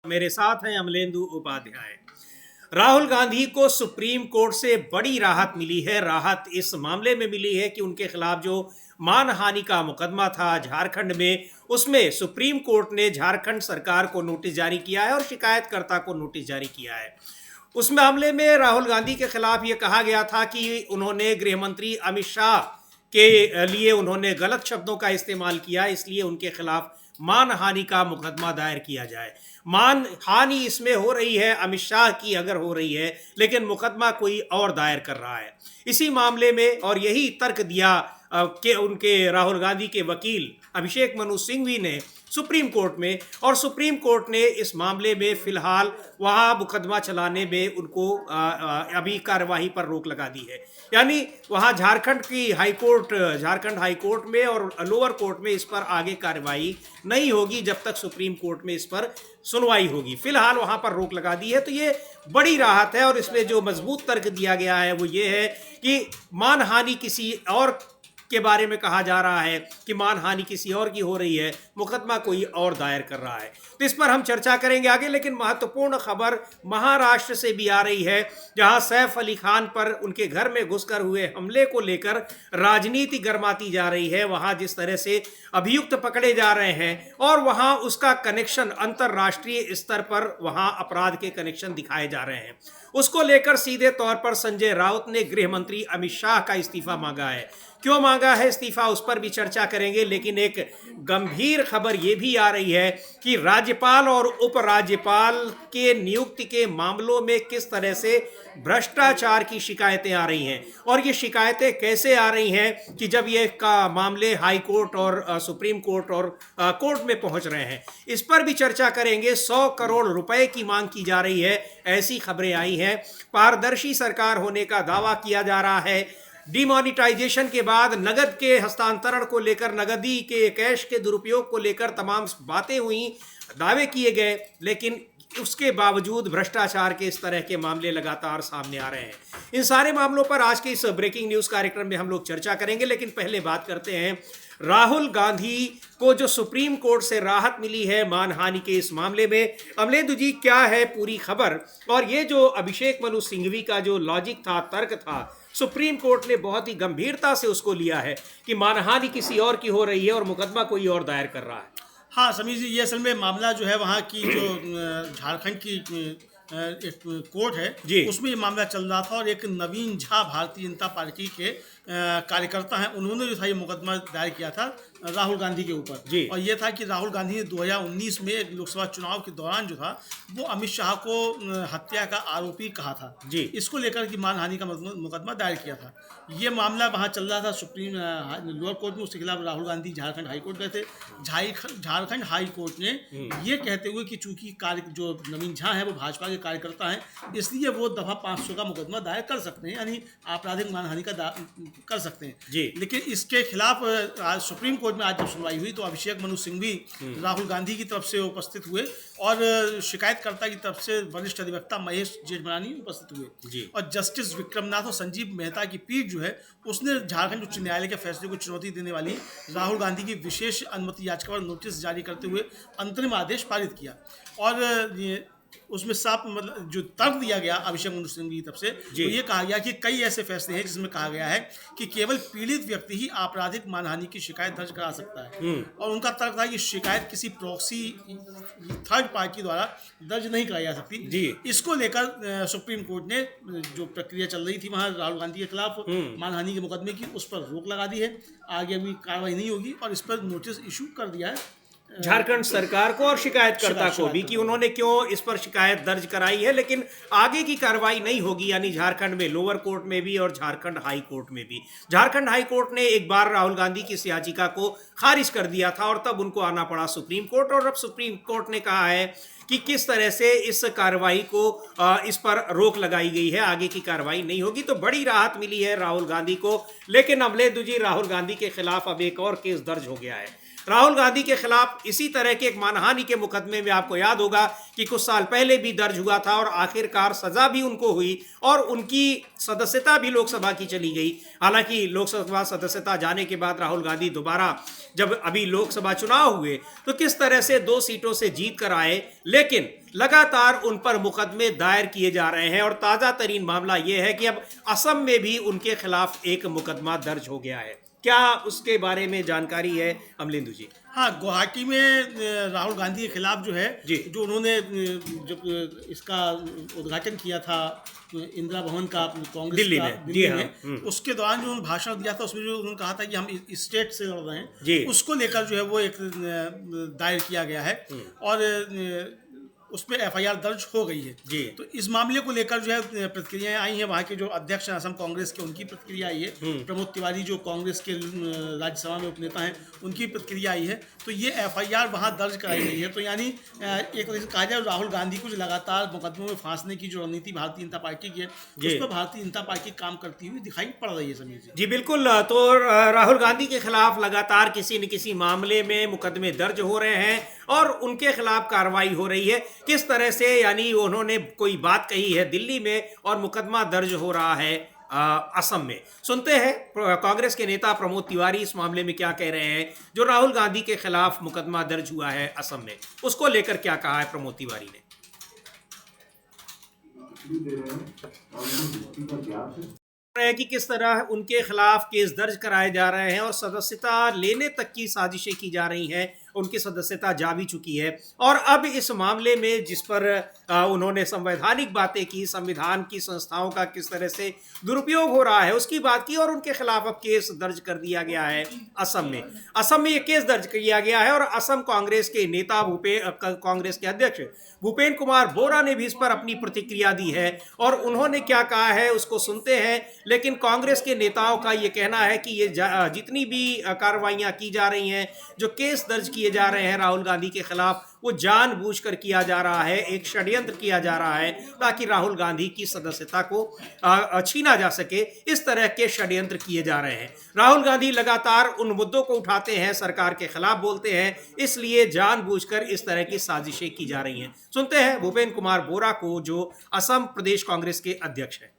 मेरे साथ हैं अमलेंदु उपाध्याय। राहुल गांधी को सुप्रीम कोर्ट से बड़ी राहत मिली है। राहत इस मामले में मिली है कि उनके खिलाफ जो मानहानि का मुकदमा था झारखंड में, उसमें सुप्रीम कोर्ट ने झारखंड सरकार को नोटिस जारी किया है और शिकायतकर्ता को नोटिस जारी किया है। उस मामले में राहुल गांधी के खिलाफ ये कहा गया था कि उन्होंने गृह मंत्री अमित शाह के लिए उन्होंने गलत शब्दों का इस्तेमाल किया, इसलिए उनके खिलाफ मानहानि का मुकदमा दायर किया जाए। मानहानि इसमें हो रही है अमित शाह की अगर हो रही है, लेकिन मुकदमा कोई और दायर कर रहा है इसी मामले में। और यही तर्क दिया कि उनके राहुल गांधी के वकील अभिषेक मनु सिंघवी ने सुप्रीम कोर्ट में, और सुप्रीम कोर्ट ने इस मामले में फिलहाल वहाँ मुकदमा चलाने में उनको अभी कार्यवाही पर रोक लगा दी है। यानी वहाँ झारखंड हाई कोर्ट में और लोअर कोर्ट में इस पर आगे कार्यवाही नहीं होगी जब तक सुप्रीम कोर्ट में इस पर सुनवाई होगी। फिलहाल वहाँ पर रोक लगा दी है, तो ये बड़ी राहत है। और इसमें जो मजबूत तर्क दिया गया है वो ये है कि मानहानि किसी और के बारे में कहा जा रहा है कि मानहानि किसी और की हो रही है, मुकदमा कोई और दायर कर रहा है। तो इस पर हम चर्चा करेंगे आगे, लेकिन महत्वपूर्ण खबर महाराष्ट्र से भी आ रही है, जहां सैफ अली खान पर उनके घर में घुसकर हुए हमले को लेकर राजनीति गर्माती जा रही है। वहां जिस तरह से अभियुक्त पकड़े जा रहे हैं और वहां उसका कनेक्शन अंतर्राष्ट्रीय स्तर पर वहां अपराध के कनेक्शन दिखाए जा रहे हैं, उसको लेकर सीधे तौर पर संजय राउत ने गृह मंत्री अमित शाह का इस्तीफा मांगा है। क्यों मांगा है इस्तीफा, उस पर भी चर्चा करेंगे। लेकिन एक गंभीर खबर यह भी आ रही है कि राज्यपाल और उपराज्यपाल के नियुक्ति के मामलों में किस तरह से भ्रष्टाचार की शिकायतें आ रही हैं, और ये शिकायतें कैसे आ रही हैं कि जब ये का मामले हाई कोर्ट और सुप्रीम कोर्ट और कोर्ट में पहुंच रहे हैं। इस पर भी चर्चा करेंगे। 100 करोड़ रुपए की मांग की जा रही है, ऐसी खबरें आई हैं। पारदर्शी सरकार होने का दावा किया जा रहा है। डिमोनिटाइजेशन के बाद नगद के हस्तांतरण को लेकर, नगदी के कैश के दुरुपयोग को लेकर तमाम बातें हुई, दावे किए गए, लेकिन उसके बावजूद भ्रष्टाचार के इस तरह के मामले लगातार सामने आ रहे हैं। इन सारे मामलों पर आज के इस ब्रेकिंग न्यूज़ कार्यक्रम में हम लोग चर्चा करेंगे। लेकिन पहले बात करते हैं राहुल गांधी को जो सुप्रीम कोर्ट से राहत मिली है मानहानि के इस मामले में। अमलेंदु जी, क्या है पूरी खबर? और ये जो अभिषेक मनु सिंघवी का जो लॉजिक था, तर्क था, सुप्रीम कोर्ट ने बहुत ही गंभीरता से उसको लिया है कि मानहानि किसी और की हो रही है और मुकदमा कोई और दायर कर रहा है। हाँ समीर जी, ये असल में मामला जो है वहाँ की जो झारखंड की एक कोर्ट है उसमें ये मामला चल रहा था, और एक नवीन झा भारतीय जनता पार्टी के कार्यकर्ता हैं, उन्होंने जो था ये मुकदमा दायर किया था राहुल गांधी के ऊपर। और ये था कि राहुल गांधी ने 2019 में एक लोकसभा चुनाव के दौरान जो था वो अमित शाह को हत्या का आरोपी कहा था जी। इसको लेकर कि मानहानि का मुकदमा दायर किया था। ये मामला वहाँ चल रहा था सुप्रीम लोअर कोर्ट में। उसके खिलाफ राहुल गांधी झारखंड हाई कोर्ट गए थे। झारखंड हाई कोर्ट ने ये कहते हुए कि चूंकि जो नवीन झा है वो भाजपा के कार्यकर्ता हैं, इसलिए वो दफा 500 का मुकदमा दायर कर सकते हैं, यानी आपराधिक मानहानि का कर सकते हैं जी। लेकिन इसके खिलाफ आज सुप्रीम कोर्ट में आज जब सुनवाई हुई तो अभिषेक मनु सिंघवी राहुल गांधी की तरफ से उपस्थित हुए, और शिकायतकर्ता की तरफ से वरिष्ठ अधिवक्ता महेश जेठमलानी उपस्थित हुए जी। और जस्टिस विक्रमनाथ और संजीव मेहता की पीठ जो है उसने झारखंड उच्च न्यायालय के फैसले को चुनौती देने वाली राहुल गांधी की विशेष अनुमति याचिका पर नोटिस जारी करते हुए अंतरिम आदेश पारित किया। और उसमें साफ मतलब जो तर्क दिया गया अभिषेक मनु सिंघवी की तरफ से, तो ये कहा गया कि कई ऐसे फैसले हैं जिसमें कहा गया है कि केवल पीड़ित व्यक्ति ही आपराधिक मानहानि की शिकायत दर्ज करा सकता है। और उनका तर्क था कि शिकायत किसी प्रॉक्सी थर्ड पार्टी द्वारा दर्ज नहीं कराई जा सकती जी। इसको लेकर सुप्रीम कोर्ट ने जो प्रक्रिया चल रही थी वहाँ राहुल गांधी के खिलाफ मानहानि के मुकदमे की, उस पर रोक लगा दी है। आगे अभी कार्रवाई नहीं होगी, और इस पर नोटिस इशू कर दिया है झारखंड सरकार को और शिकायतकर्ता को भी कि उन्होंने क्यों इस पर शिकायत दर्ज कराई है, लेकिन आगे की कार्रवाई नहीं होगी। यानी झारखंड में लोअर कोर्ट में भी और झारखंड हाई कोर्ट में भी। झारखंड हाई कोर्ट ने एक बार राहुल गांधी की इस याचिका को खारिज कर दिया था, और तब उनको आना पड़ा सुप्रीम कोर्ट। और अब सुप्रीम कोर्ट ने कहा है कि किस तरह से इस कार्रवाई को इस पर रोक लगाई गई है, आगे की कार्रवाई नहीं होगी। तो बड़ी राहत मिली है राहुल गांधी को। लेकिन अमलेंदु जी, राहुल गांधी के खिलाफ अब एक और केस दर्ज हो गया है। राहुल गांधी के खिलाफ इसी तरह के एक मानहानि के मुकदमे में आपको याद होगा कि कुछ साल पहले भी दर्ज हुआ था और आखिरकार सजा भी उनको हुई और उनकी सदस्यता भी लोकसभा की चली गई। हालांकि लोकसभा सदस्यता जाने के बाद राहुल गांधी दोबारा जब अभी लोकसभा चुनाव हुए तो किस तरह से 2 सीटों से जीत कर आए, लेकिन लगातार उन पर मुकदमे दायर किए जा रहे हैं और ताज़ा तरीन मामला यह है कि अब असम में भी उनके खिलाफ एक मुकदमा दर्ज हो गया है। क्या उसके बारे में जानकारी है अमलेंदु जी? हाँ, गुवाहाटी में राहुल गांधी के खिलाफ जो है, जो उन्होंने जब इसका उद्घाटन किया था इंदिरा भवन का कांग्रेस दिल्ली का में, दिल्ली में, उसके दौरान जो उन्होंने भाषण दिया था उसमें जो उन्होंने कहा था कि हम स्टेट से लड़ रहे हैं, उसको लेकर जो है वो एक दायर किया गया है और उस पर FIR दर्ज हो गई है जी। तो इस मामले को लेकर जो है प्रतिक्रियाएं आई हैं। वहाँ के जो अध्यक्ष हैं असम कांग्रेस के, उनकी प्रतिक्रिया आई है। प्रमोद तिवारी जो कांग्रेस के राज्यसभा में उपनेता हैं, उनकी प्रतिक्रिया आई है। तो ये FIR वहाँ दर्ज कराई गई है। तो यानी एक तरह से कहा जाए राहुल गांधी को जो लगातार मुकदमों में फांसने की जो रणनीति भारतीय जनता पार्टी की है, उस पर भारतीय जनता पार्टी काम करती हुई दिखाई पड़ रही है। समीर जी बिल्कुल। तो राहुल गांधी के खिलाफ लगातार किसी न किसी मामले में मुकदमे दर्ज हो रहे हैं और उनके खिलाफ कार्रवाई हो रही है। किस तरह से, यानी उन्होंने कोई बात कही है दिल्ली में और मुकदमा दर्ज हो रहा है असम में। सुनते हैं कांग्रेस के नेता प्रमोद तिवारी इस मामले में क्या कह रहे हैं। जो राहुल गांधी के खिलाफ मुकदमा दर्ज हुआ है असम में, उसको लेकर क्या कहा है प्रमोद तिवारी ने। है कि किस तरह उनके खिलाफ केस दर्ज कराए जा रहे हैं और सदस्यता लेने तक की साजिशें की जा रही हैं। उनकी सदस्यता जा भी चुकी है और अब इस मामले में जिस पर उन्होंने संवैधानिक बातें की, संविधान की संस्थाओं का किस तरह से दुरुपयोग हो रहा है उसकी बात की और उनके खिलाफ अब केस दर्ज कर दिया गया है असम में। असम में ये केस दर्ज किया गया है और असम कांग्रेस के नेता कांग्रेस के अध्यक्ष भूपेन कुमार बोरा ने भी इस पर अपनी प्रतिक्रिया दी है और उन्होंने क्या कहा है उसको सुनते हैं। लेकिन कांग्रेस के नेताओं का ये कहना है कि ये जितनी भी कार्रवाइयां की जा रही हैं, जो केस दर्ज किए जा रहे हैं राहुल गांधी के खिलाफ, वो जानबूझकर किया जा रहा है, एक षड्यंत्र किया जा रहा है ताकि राहुल गांधी की सदस्यता को छीना जा सके। इस तरह के षड्यंत्र किए जा रहे हैं। राहुल गांधी लगातार उन मुद्दों को उठाते हैं, सरकार के खिलाफ बोलते हैं, इसलिए जानबूझकर इस तरह की साजिशें की जा रही हैं। सुनते हैं भूपेन कुमार बोरा को, जो असम प्रदेश कांग्रेस के अध्यक्ष हैं।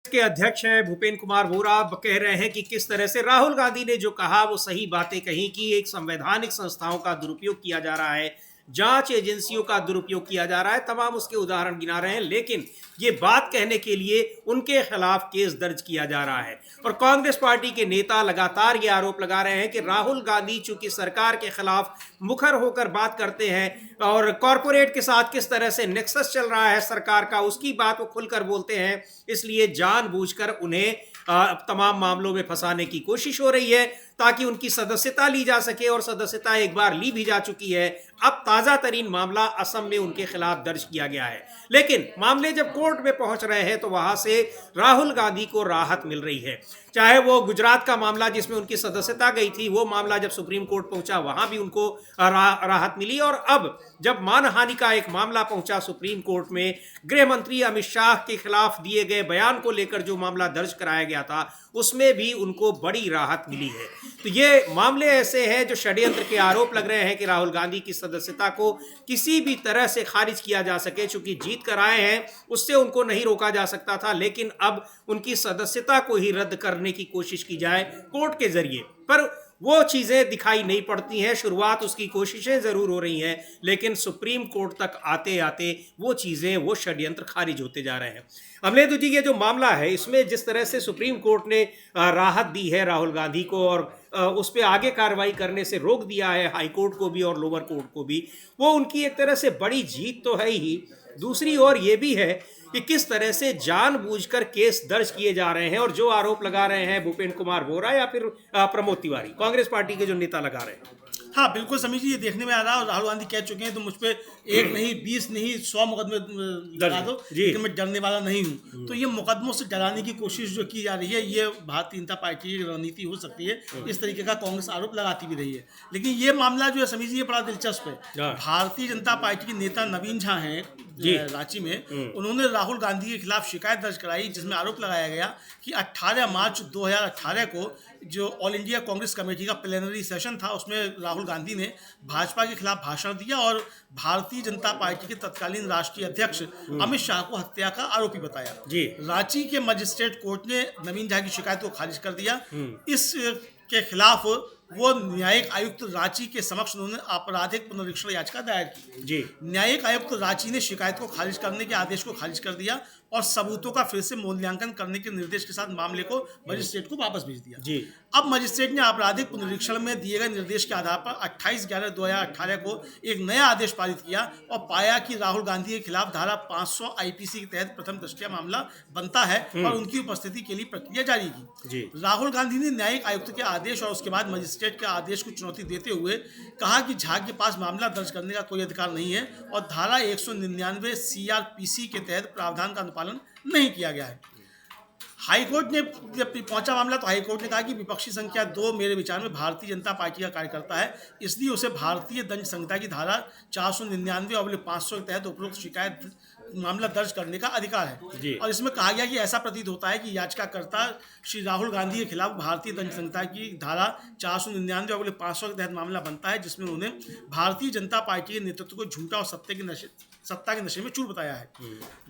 के अध्यक्ष हैं भूपेन कुमार बोरा, कह रहे हैं कि किस तरह से राहुल गांधी ने जो कहा वो सही बातें कही कि एक संवैधानिक संस्थाओं का दुरुपयोग किया जा रहा है, जांच एजेंसियों का दुरुपयोग किया जा रहा है, तमाम उसके उदाहरण गिना रहे हैं। लेकिन ये बात कहने के लिए उनके खिलाफ केस दर्ज किया जा रहा है और कांग्रेस पार्टी के नेता लगातार ये आरोप लगा रहे हैं कि राहुल गांधी चूंकि सरकार के खिलाफ मुखर होकर बात करते हैं और कॉरपोरेट के साथ किस तरह से नेक्सस चल रहा है सरकार का, उसकी बात वो खुलकर बोलते हैं, इसलिए जानबूझकर उन्हें तमाम मामलों में फंसाने की कोशिश हो रही है ताकि उनकी सदस्यता ली जा सके और सदस्यता एक बार ली भी जा चुकी है। अब ताज़ा तरीन मामला असम में उनके खिलाफ दर्ज किया गया है। लेकिन मामले जब कोर्ट में पहुंच रहे हैं तो वहां से राहुल गांधी को राहत मिल रही है। चाहे वो गुजरात का मामला जिसमें उनकी सदस्यता गई थी, वो मामला जब सुप्रीम कोर्ट पहुंचा वहां भी उनको राहत मिली और अब जब मानहानि का एक मामला पहुंचा सुप्रीम कोर्ट में, गृह मंत्री अमित शाह के खिलाफ दिए गए बयान को लेकर जो मामला दर्ज कराया गया था उसमें भी उनको बड़ी राहत मिली है। तो ये मामले ऐसे हैं जो षड्यंत्र के आरोप लग रहे हैं कि राहुल गांधी की सदस्यता को किसी भी तरह से खारिज किया जा सके। चूंकि जीत कर आए हैं उससे उनको नहीं रोका जा सकता था, लेकिन अब उनकी सदस्यता को ही रद्द करने की कोशिश की जाए कोर्ट के जरिए, पर वो चीज़ें दिखाई नहीं पड़ती हैं। शुरुआत उसकी कोशिशें ज़रूर हो रही हैं, लेकिन सुप्रीम कोर्ट तक आते आते वो चीज़ें, वो षड्यंत्र खारिज होते जा रहे हैं। अमलेंदु जी, ये जो मामला है इसमें जिस तरह से सुप्रीम कोर्ट ने राहत दी है राहुल गांधी को और उस पर आगे कार्रवाई करने से रोक दिया है हाई कोर्ट को भी और लोअर कोर्ट को भी, वो उनकी एक तरह से बड़ी जीत तो है ही। दूसरी ओर ये भी है कि किस तरह से जानबूझकर केस दर्ज किए जा रहे हैं और जो आरोप लगा रहे हैं भूपेन कुमार बोरा या फिर प्रमोद तिवारी, कांग्रेस पार्टी के जो नेता लगा रहे हैं। हाँ बिल्कुल समीर जी, ये देखने में आ रहा है और राहुल गांधी कह चुके हैं तो मुझ पर 1 नहीं 20 नहीं 100 मुकदमे लगा दो, लेकिन मैं डरने वाला नहीं हूँ। तो ये मुकदमों से डराने की कोशिश जो की जा रही है, ये भारतीय जनता पार्टी की रणनीति हो सकती है। इस तरीके का कांग्रेस आरोप लगाती भी रही है। लेकिन ये मामला जो है समीर जी, ये बड़ा दिलचस्प है। भारतीय जनता पार्टी के नेता नवीन झा हैं, रांची में, उन्होंने राहुल गांधी के खिलाफ शिकायत दर्ज कराई, जिसमें आरोप लगाया गया कि 18 मार्च 2018 को जो ऑल इंडिया कांग्रेस कमेटी का प्लेनरी सेशन था, उसमें राहुल गांधी ने भाजपा के खिलाफ भाषण दिया और भारतीय जनता पार्टी के तत्कालीन राष्ट्रीय अध्यक्ष अमित शाह को हत्या का आरोपी बताया। रांची के मजिस्ट्रेट कोर्ट ने नवीन झा की शिकायत को खारिज कर दिया। इस के खिलाफ वो न्यायिक आयुक्त रांची के समक्ष उन्होंने आपराधिक पुनरीक्षण याचिका दायर की। न्यायिक आयुक्त रांची ने शिकायत को खारिज करने के आदेश को खारिज कर दिया और सबूतों का फिर से मूल्यांकन करने के निर्देश के साथ मामले को मजिस्ट्रेट को वापस भेज दिया। अब मजिस्ट्रेट ने आपराधिक पुनरीक्षण में दिए गए निर्देश के आधार पर 28/11/2018 को एक नया आदेश पारित किया और पाया कि राहुल गांधी के खिलाफ धारा 500 आईपीसी के तहत प्रथम दृष्टया मामला बनता है और उनकी उपस्थिति के लिए प्रक्रिया जारी की। राहुल गांधी ने न्यायिक आयुक्त के आदेश और उसके बाद मजिस्ट्रेट के आदेश को चुनौती देते हुए कहा कि झा के पास मामला दर्ज करने का कोई अधिकार नहीं है और धारा 199 सीआरपीसी के तहत प्रावधान का अनुपालन नहीं किया गया है। हाईकोर्ट ने जब पहुंचा मामला तो हाईकोर्ट ने कहा कि विपक्षी संख्या 2 मेरे विचार में भारतीय जनता पार्टी का कार्यकर्ता है, इसलिए उसे भारतीय दंड संहिता की धारा 499/500 के तहत उपरोक्त शिकायत मामला दर्ज करने का अधिकार है। और इसमें कहा गया कि ऐसा प्रतीत होता है कि याचिकाकर्ता श्री राहुल गांधी के खिलाफ भारतीय दंड संहिता की धारा 499/500 के तहत मामला बनता है, जिसमें उन्होंने भारतीय जनता पार्टी के नेतृत्व को झूठा और सत्ता के नशे में चूर बताया है।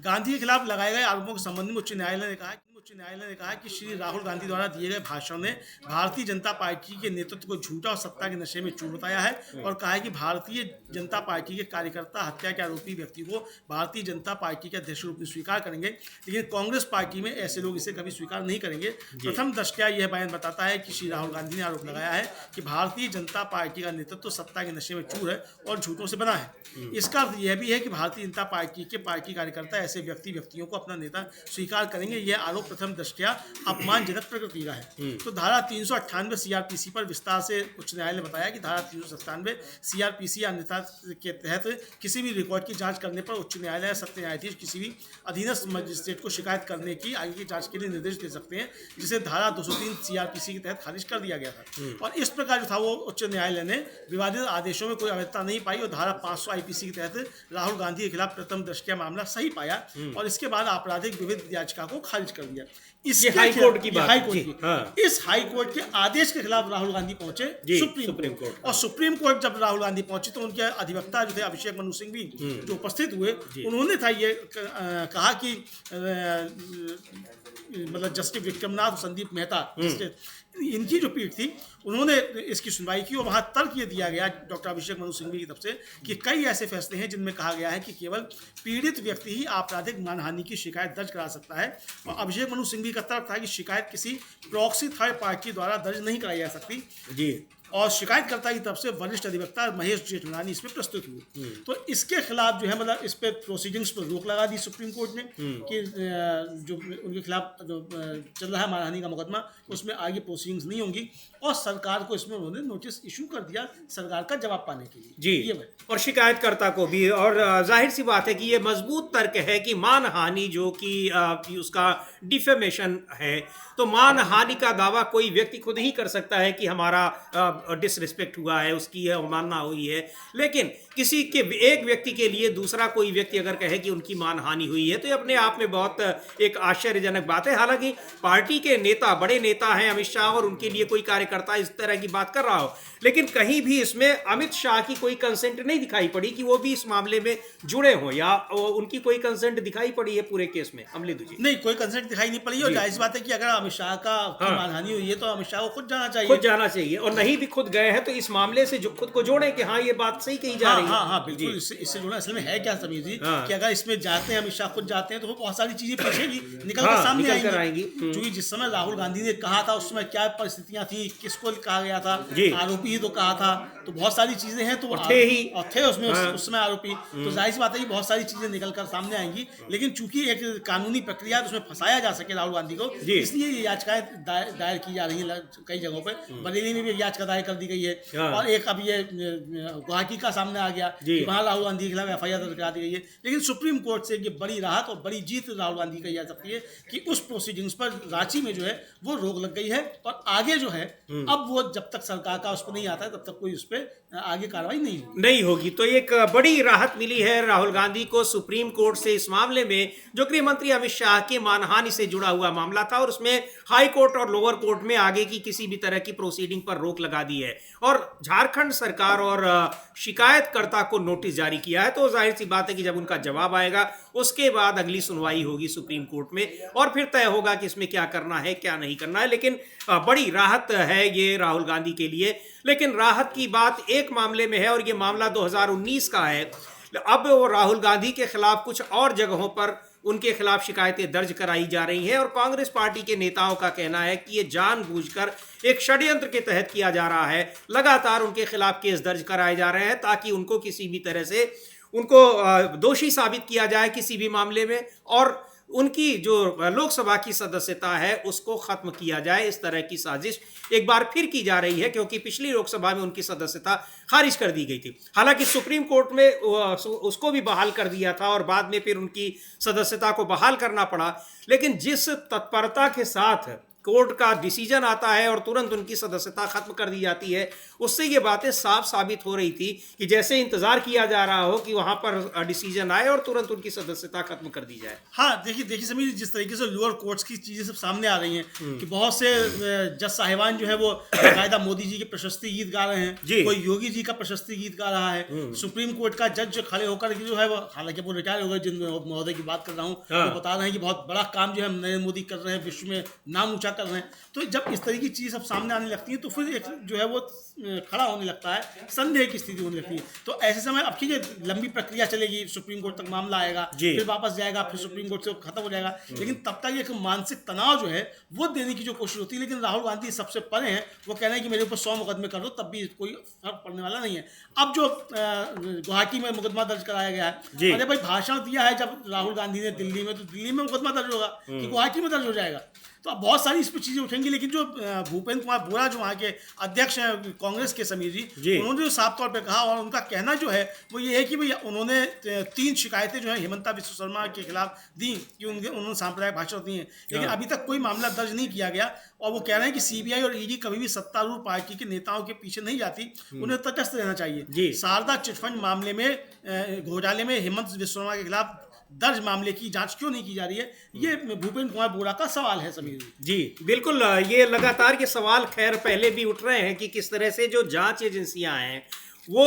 गांधी के खिलाफ लगाए गए आरोपों के संबंध में उच्च न्यायालय ने कहा कि श्री राहुल गांधी द्वारा दिए गए भाषण ने भारतीय जनता पार्टी के नेतृत्व को झूठा और सत्ता के नशे में चूर बताया है और कहा है कि भारतीय जनता पार्टी के कार्यकर्ता हत्या के आरोपी व्यक्ति को भारतीय जनता पार्टी के अध्यक्ष रूप में स्वीकार करेंगे, लेकिन कांग्रेस पार्टी में ऐसे लोग इसे कभी स्वीकार नहीं करेंगे। प्रथम दृष्टया यह बयान बताता है कि श्री राहुल गांधी ने आरोप लगाया है कि भारतीय जनता पार्टी का नेतृत्व सत्ता के नशे में चूर है और झूठों से बना है। इसका अर्थ यह भी है कि भारतीय जनता पार्टी के पार्टी कार्यकर्ता ऐसे व्यक्तियों को अपना नेता स्वीकार करेंगे। यह आरोप प्रथम दृष्टया अपमानजनक प्रकृति का है। तो धारा 398 सीआरपीसी पर विस्तार से उच्च न्यायालय ने बताया कि धारा 397 सीआरपीसी अन्यथा के तहत किसी भी रिकॉर्ड की जांच करने पर उच्च न्यायालय या सत्र न्यायाधीश किसी भी अधीनस्थ मजिस्ट्रेट को शिकायत करने की आगे की जांच के लिए निर्देश दे सकते हैं, जिसे धारा 203 सीआरपीसी के तहत खारिज कर दिया गया था। और इस प्रकार जो था वो उच्च न्यायालय ने विवादित आदेशों में कोई अवैधता नहीं पाई और धारा 500 आईपीसी के तहत राहुल गांधी के खिलाफ प्रथम दृष्टया मामला सही पाया और इसके बाद आपराधिक विविध याचिका को खारिज कर दिया। ये हाईकोर्ट की बात है। इस हाईकोर्ट के आदेश के खिलाफ राहुल गांधी पहुंचे सुप्रीम कोर्ट और सुप्रीम कोर्ट जब राहुल गांधी पहुंचे तो उनके अधिवक्ता जो थे अभिषेक मनु सिंह भी जो उपस्थित हुए, उन्होंने था ये कहा कि मतलब जस्टिस विक्रमनाथ और संदीप मेहता इनकी जो पीठ थी उन्होंने इसकी सुनवाई की और वहाँ तर्क ये दिया गया डॉक्टर अभिषेक मनु सिंघवी की तरफ से कि कई ऐसे फैसले हैं जिनमें कहा गया है कि केवल पीड़ित व्यक्ति ही आपराधिक मानहानि की शिकायत दर्ज करा सकता है। और अभिषेक मनु सिंघवी का तर्क था कि शिकायत किसी प्रॉक्सी थर्ड पार्टी द्वारा दर्ज नहीं कराई जा सकती और शिकायतकर्ता की तरफ से वरिष्ठ अधिवक्ता महेश जेठमलानी इसमें प्रस्तुत हुए। तो इसके खिलाफ जो है मतलब इस पे प्रोसीडिंग्स पर रोक लगा दी सुप्रीम कोर्ट ने कि जो उनके खिलाफ चल रहा है मानहानि का मुकदमा उसमें आगे प्रोसीडिंग्स नहीं होंगी और सरकार को इसमें उन्होंने नोटिस इशू कर दिया सरकार का जवाब पाने के लिए। ये और शिकायतकर्ता को भी, और जाहिर सी बात है कि ये मजबूत तर्क है कि मानहानि जो कि उसका डिफेमेशन है, तो मानहानि का दावा कोई व्यक्ति खुद ही कर सकता है कि हमारा डिसरिस्पेक्ट हुआ है, उसकी अवमानना हुई है। लेकिन किसी के एक व्यक्ति के लिए दूसरा कोई व्यक्ति अगर कहे कि उनकी मानहानि हुई है तो ये अपने आप में बहुत एक आश्चर्यजनक बात है। हालांकि पार्टी के नेता, बड़े नेता हैं अमित शाह और उनके लिए कोई कार्यकर्ता इस तरह की बात कर रहा हो, लेकिन कहीं भी इसमें अमित शाह की कोई कंसेंट नहीं दिखाई पड़ी कि वो भी इस मामले में जुड़े हो या उनकी कोई कंसेंट दिखाई पड़ी है पूरे केस में। अमलेदु जी, नहीं, कोई कंसेंट दिखाई नहीं पड़ी और जाहिर बात है कि अगर अमित शाह का मानहानि हुई है तो अमित शाह को खुद जाना चाहिए और नहीं भी खुद गए हैं तो इस मामले से जो खुद को जोड़े कि हाँ ये बात सही कही जा रही है। हाँ बिल्कुल, इससे जुड़ा असल में है क्या समीर जी कि अगर इसमें जाते हैं अमित शाह खुद जाते हैं तो वो बहुत सारी चीजें पीछे भी निकल कर सामने आएंगी। क्योंकि जिस समय राहुल गांधी ने कहा था उस समय क्या परिस्थितियां थी, किसको कहा गया था, आरोपी ही तो कहा था, तो बहुत सारी चीजें हैं तो थे उसमें उस समय आरोपी, तो जाहिर सी बात है कि बहुत सारी चीजें निकल कर सामने आएंगी। लेकिन चूंकि एक कानूनी प्रक्रिया उसमें फंसाया जा सके राहुल गांधी को, इसलिए ये याचिकाएं दायर की जा रही है कई जगहों पर। बरेली में भी याचिका दायर कर दी गई है और एक अब ये गुवाहाटी का सामने आ गया कि वहाँ राहुल गांधी के खिलाफ एफआईआर दर्ज करा दी गई है। लेकिन सुप्रीम कोर्ट से ये बड़ी राहत और बड़ी जीत राहुल गांधी कही जा सकती है कि उस प्रोसीडिंग्स पर रांची में जो है वो रोक लग गई है और आगे जो है अब वो जब तक सरकार का उस पर नहीं आता है तब तक कोई उस पर आगे कार्रवाई नहीं होगी। तो एक बड़ी राहत मिली है राहुल गांधी को सुप्रीम कोर्ट से इस मामले में, जो गृह मंत्री अमित शाह की मानहानि से जुड़ा हुआ मामला था, और उसमें हाई कोर्ट और लोअर कोर्ट में आगे की किसी भी तरह की प्रोसीडिंग पर रोक लगा दी है और झारखंड सरकार और शिकायतकर्ता को नोटिस जारी किया है। तो जाहिर सी बात है कि जब उनका जवाब आएगा उसके बाद अगली सुनवाई होगी सुप्रीम कोर्ट में और फिर तय होगा कि इसमें क्या करना है क्या नहीं करना है। लेकिन बड़ी राहत है ये राहुल गांधी के लिए। लेकिन राहत की बात एक मामले में है और ये मामला 2019 का है। अब वो राहुल गांधी के खिलाफ कुछ और जगहों पर उनके खिलाफ शिकायतें दर्ज कराई जा रही हैं और कांग्रेस पार्टी के नेताओं का कहना है कि ये जानबूझकर एक षड्यंत्र के तहत किया जा रहा है। लगातार उनके खिलाफ केस दर्ज कराए जा रहे हैं ताकि उनको किसी भी तरह से उनको दोषी साबित किया जाए किसी भी मामले में और उनकी जो लोकसभा की सदस्यता है उसको खत्म किया जाए। इस तरह की साजिश एक बार फिर की जा रही है क्योंकि पिछली लोकसभा में उनकी सदस्यता खारिज कर दी गई थी। हालांकि सुप्रीम कोर्ट में उसको भी बहाल कर दिया था और बाद में फिर उनकी सदस्यता को बहाल करना पड़ा। लेकिन जिस तत्परता के साथ कोर्ट का डिसीजन आता है और तुरंत उनकी सदस्यता खत्म कर दी जाती है, उससे ये बातें साफ साबित हो रही थी कि जैसे इंतजार किया जा रहा हो कि वहां पर डिसीजन आए और तुरंत उनकी सदस्यता खत्म कर दी जाए। हाँ, देखिए समीर, जिस तरीके से लोअर कोर्ट्स की चीजें सब सामने आ रही हैं कि बहुत से जज साहिबान जो है वो बाकायदा मोदी जी के प्रशस्ति गीत गा रहे हैं, कोई योगी जी का प्रशस्ति गीत गा रहा है। सुप्रीम कोर्ट का जज खड़े होकर जो है वो, हालांकि वो रिटायर हो गए, जिन महोदय की बात कर रहा हूँ, वो बता रहे हैं कि बहुत बड़ा काम जो है नरेंद्र मोदी कर रहे हैं, विश्व में नाम ऊंचा कर रहे हैं। तो जब इस तरह की चीज़ सब सामने आने लगती है तो फिर एक जो है वो खड़ा होने लगता है, संदेह की स्थिति होने लगती है। तो ऐसे समय अब की लंबी प्रक्रिया चलेगी, सुप्रीम कोर्ट तक मामला आएगा, फिर वापस जाएगा, फिर सुप्रीम कोर्ट से खत्म हो जाएगा। लेकिन तब तक एक मानसिक तनाव जो है वो देने की जो कोशिश होती है। लेकिन राहुल गांधी सबसे परे हैं, वो कह रहे हैं कि मेरे ऊपर 100 मुकदमे कर दो तब भी कोई फर्क पड़ने वाला नहीं है। अब जो गुवाहाटी में मुकदमा दर्ज कराया गया है, अरे भाई भाषण दिया है जब राहुल गांधी ने दिल्ली में, तो दिल्ली में मुकदमा दर्ज होगा कि गुवाहाटी में दर्ज हो जाएगा। तो अब बहुत सारी इस पर चीजें उठेंगी। लेकिन जो भूपेंद्र कुमार बोरा जो वहाँ के अध्यक्ष हैं कांग्रेस के, समीर जी, उन्होंने जो साफ तौर पे कहा और उनका कहना जो है वो ये है कि भाई उन्होंने 3 शिकायतें जो है हिमंता विश्व शर्मा के खिलाफ दी कि उन्होंने सांप्रदायिक भाषण दिए हैं, लेकिन अभी तक कोई मामला दर्ज नहीं किया गया। और वो कह रहे हैं कि सीबीआई और ईडी कभी भी सत्तारूढ़ पार्टी के नेताओं के पीछे नहीं जाती, उन्हें तटस्थ रहना चाहिए। शारदा चिटफंड मामले में, घोटाले में हिमंत विश्व शर्मा के खिलाफ दर्ज मामले की जांच क्यों नहीं की जा रही है, ये भूपेंद्र कुमार बोरा का सवाल है समीर जी। बिल्कुल, ये लगातार के सवाल खैर पहले भी उठ रहे हैं कि किस तरह से जो जांच एजेंसियां हैं वो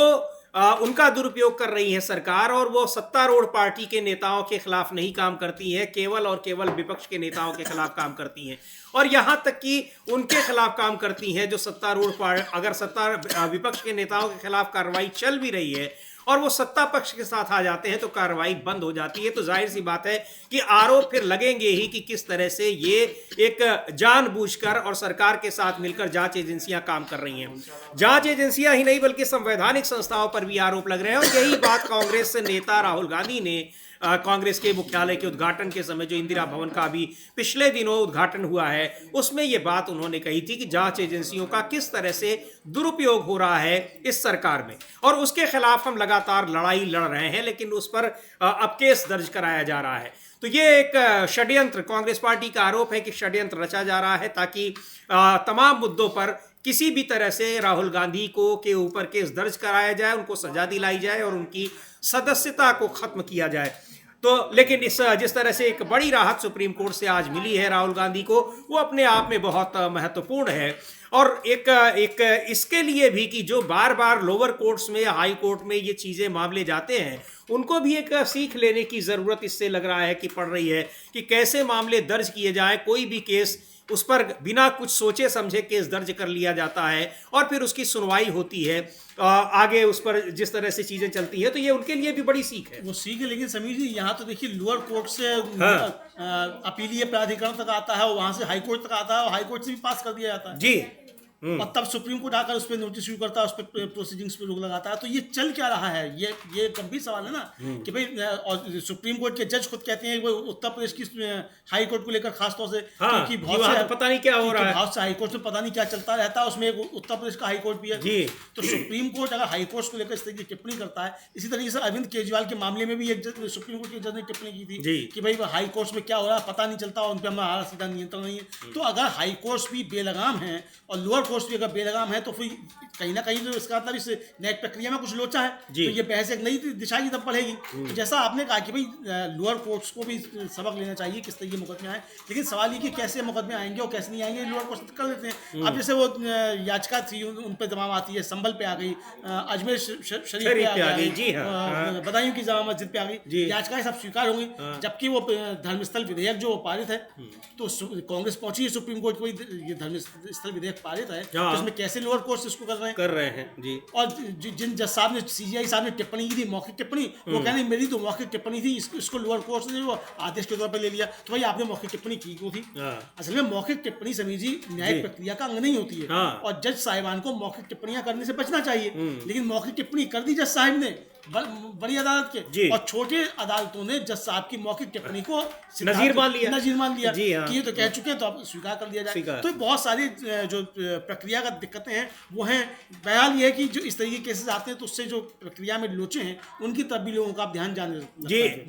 उनका दुरुपयोग कर रही है सरकार, और वो सत्तारूढ़ पार्टी के नेताओं के खिलाफ नहीं काम करती है, केवल और केवल विपक्ष के नेताओं के खिलाफ काम करती हैं। और यहाँ तक कि उनके खिलाफ काम करती हैं जो सत्तारूढ़ अगर विपक्ष के नेताओं के खिलाफ कार्रवाई चल भी रही है और वो सत्ता पक्ष के साथ आ जाते हैं तो कार्रवाई बंद हो जाती है। तो जाहिर सी बात है कि आरोप फिर लगेंगे ही कि किस तरह से ये एक जानबूझकर और सरकार के साथ मिलकर जांच एजेंसियां काम कर रही हैं। जांच एजेंसियां ही नहीं बल्कि संवैधानिक संस्थाओं पर भी आरोप लग रहे हैं। और यही बात कांग्रेस नेता राहुल गांधी ने कांग्रेस के मुख्यालय के उद्घाटन के समय, जो इंदिरा भवन का भी पिछले दिनों उद्घाटन हुआ है, उसमें ये बात उन्होंने कही थी कि जांच एजेंसियों का किस तरह से दुरुपयोग हो रहा है इस सरकार में, और उसके खिलाफ हम लगातार लड़ाई लड़ रहे हैं। लेकिन उस पर अब केस दर्ज कराया जा रहा है। तो ये एक षड्यंत्र, कांग्रेस पार्टी का आरोप है कि षड्यंत्र रचा जा रहा है ताकि तमाम मुद्दों पर किसी भी तरह से राहुल गांधी को के ऊपर केस दर्ज कराया जाए, उनको सजा दिलाई जाए और उनकी सदस्यता को खत्म किया जाए। तो लेकिन जिस तरह से एक बड़ी राहत सुप्रीम कोर्ट से आज मिली है राहुल गांधी को, वो अपने आप में बहुत महत्वपूर्ण है। और एक इसके लिए भी कि जो बार बार लोअर कोर्ट्स में या हाई कोर्ट में ये चीज़ें मामले जाते हैं, उनको भी एक सीख लेने की ज़रूरत इससे लग रहा है कि पड़ रही है कि कैसे मामले दर्ज किए जाएं। कोई भी केस उस पर बिना कुछ सोचे समझे केस दर्ज कर लिया जाता है और फिर उसकी सुनवाई होती है, आगे उस पर जिस तरह से चीजें चलती है। तो ये उनके लिए भी बड़ी सीख है। वो सीख है। लेकिन समीर जी, यहाँ तो देखिए लोअर कोर्ट से अपीलीय प्राधिकरण तक आता है और वहां से हाई कोर्ट तक आता है और हाई कोर्ट से भी पास कर दिया जाता है जी। और तब सुप्रीम कोर्ट आकर उस पर नोटिस इशू करता है, उस पर प्रोसीडिंग्स पे रोक लगाता है। तो ये चल क्या रहा है, ये गंभीर सवाल है ना कि भाई, और सुप्रीम कोर्ट के जज खुद कहते हैं वो उत्तर प्रदेश की हाई कोर्ट को लेकर खासतौर से, क्योंकि बहुत से पता नहीं क्या हो रहा है, बहुत से हाई कोर्ट में पता नहीं क्या चलता रहता है, उसमें एक उत्तर प्रदेश का हाई कोर्ट भी है जी। तो सुप्रीम कोर्ट अगर हाई कोर्ट को लेकर इस तरह की टिप्पणी करता है, इसी तरीके से अरविंद केजरीवाल के मामले में भी एक सुप्रीम कोर्ट के जज ने टिप्पणी की थी कि भाई हाई कोर्ट में क्या हो रहा है पता नहीं चलता, उन पर हमारा सीधा नियंत्रण नहीं है। तो अगर हाई कोर्ट भी बेलगाम है और लोअर कोर्स भी अगर बेलगाम है तो फिर कहीं ना कहीं तो इसका मतलब इस न्यायिक प्रक्रिया में कुछ लोचा है, तो ये बहस एक नई दिशा की तरफ बढ़ेगी। तो जैसा आपने कहा कि भाई लोअर कोर्ट्स को भी सबक लेना चाहिए किस तरीके मुकदमे आए, लेकिन सवाल ये कि कैसे मुकदमे आएंगे और कैसे नहीं आएंगे, लोअर कोर्ट्स कर लेते हैं। अब जैसे वो याचिका थी उन पर जमाम आती है, संभल पे आ गई, अजमेर शरीफ पे आ गई, बदायूं की जामा मस्जिद पे आ गई, याचिकाएं सब स्वीकार होंगी। जबकि वो धर्मस्थल विधेयक जो पारित है तो कांग्रेस पहुंची है सुप्रीम कोर्ट को, ये धर्मस्थल विधेयक पारित है तो इसमें कैसे लोअर कोर्ट्स इसको कर रहे हैं जी। और जिन जज साहब ने, सीजीआई साहब ने टिप्पणी की थी, मौखिक टिप्पणी, वो कहने मेरी तो मौखिक टिप्पणी थी, इसको लोअर कोर्ट्स ने वो आदेश के तौर पर ले लिया। तो भाई आपने मौखिक टिप्पणी की क्यों थी? असल में मौखिक टिप्पणी समीर जी न्यायिक प्रक्रिया का अंग नहीं होती है, और जज साहिबान को मौखिक टिप्पणियां करने से बचना चाहिए। लेकिन मौखिक टिप्पणी कर दी जज साहिब ने बड़ी अदालत के, और छोटे अदालतों ने जज साहब की मौखिक टिप्पणी को नजीर मान लिया कि ये तो कह चुके हैं तो अब स्वीकार कर लिया जाए। तो बहुत सारी जो प्रक्रियागत दिक्कतें हैं वो हैं। बहरहाल ये है कि जो इस तरीके के केसेस आते हैं तो उससे जो प्रक्रिया में लोचे हैं उनकी तरफ भी लोगों का ध्यान जाने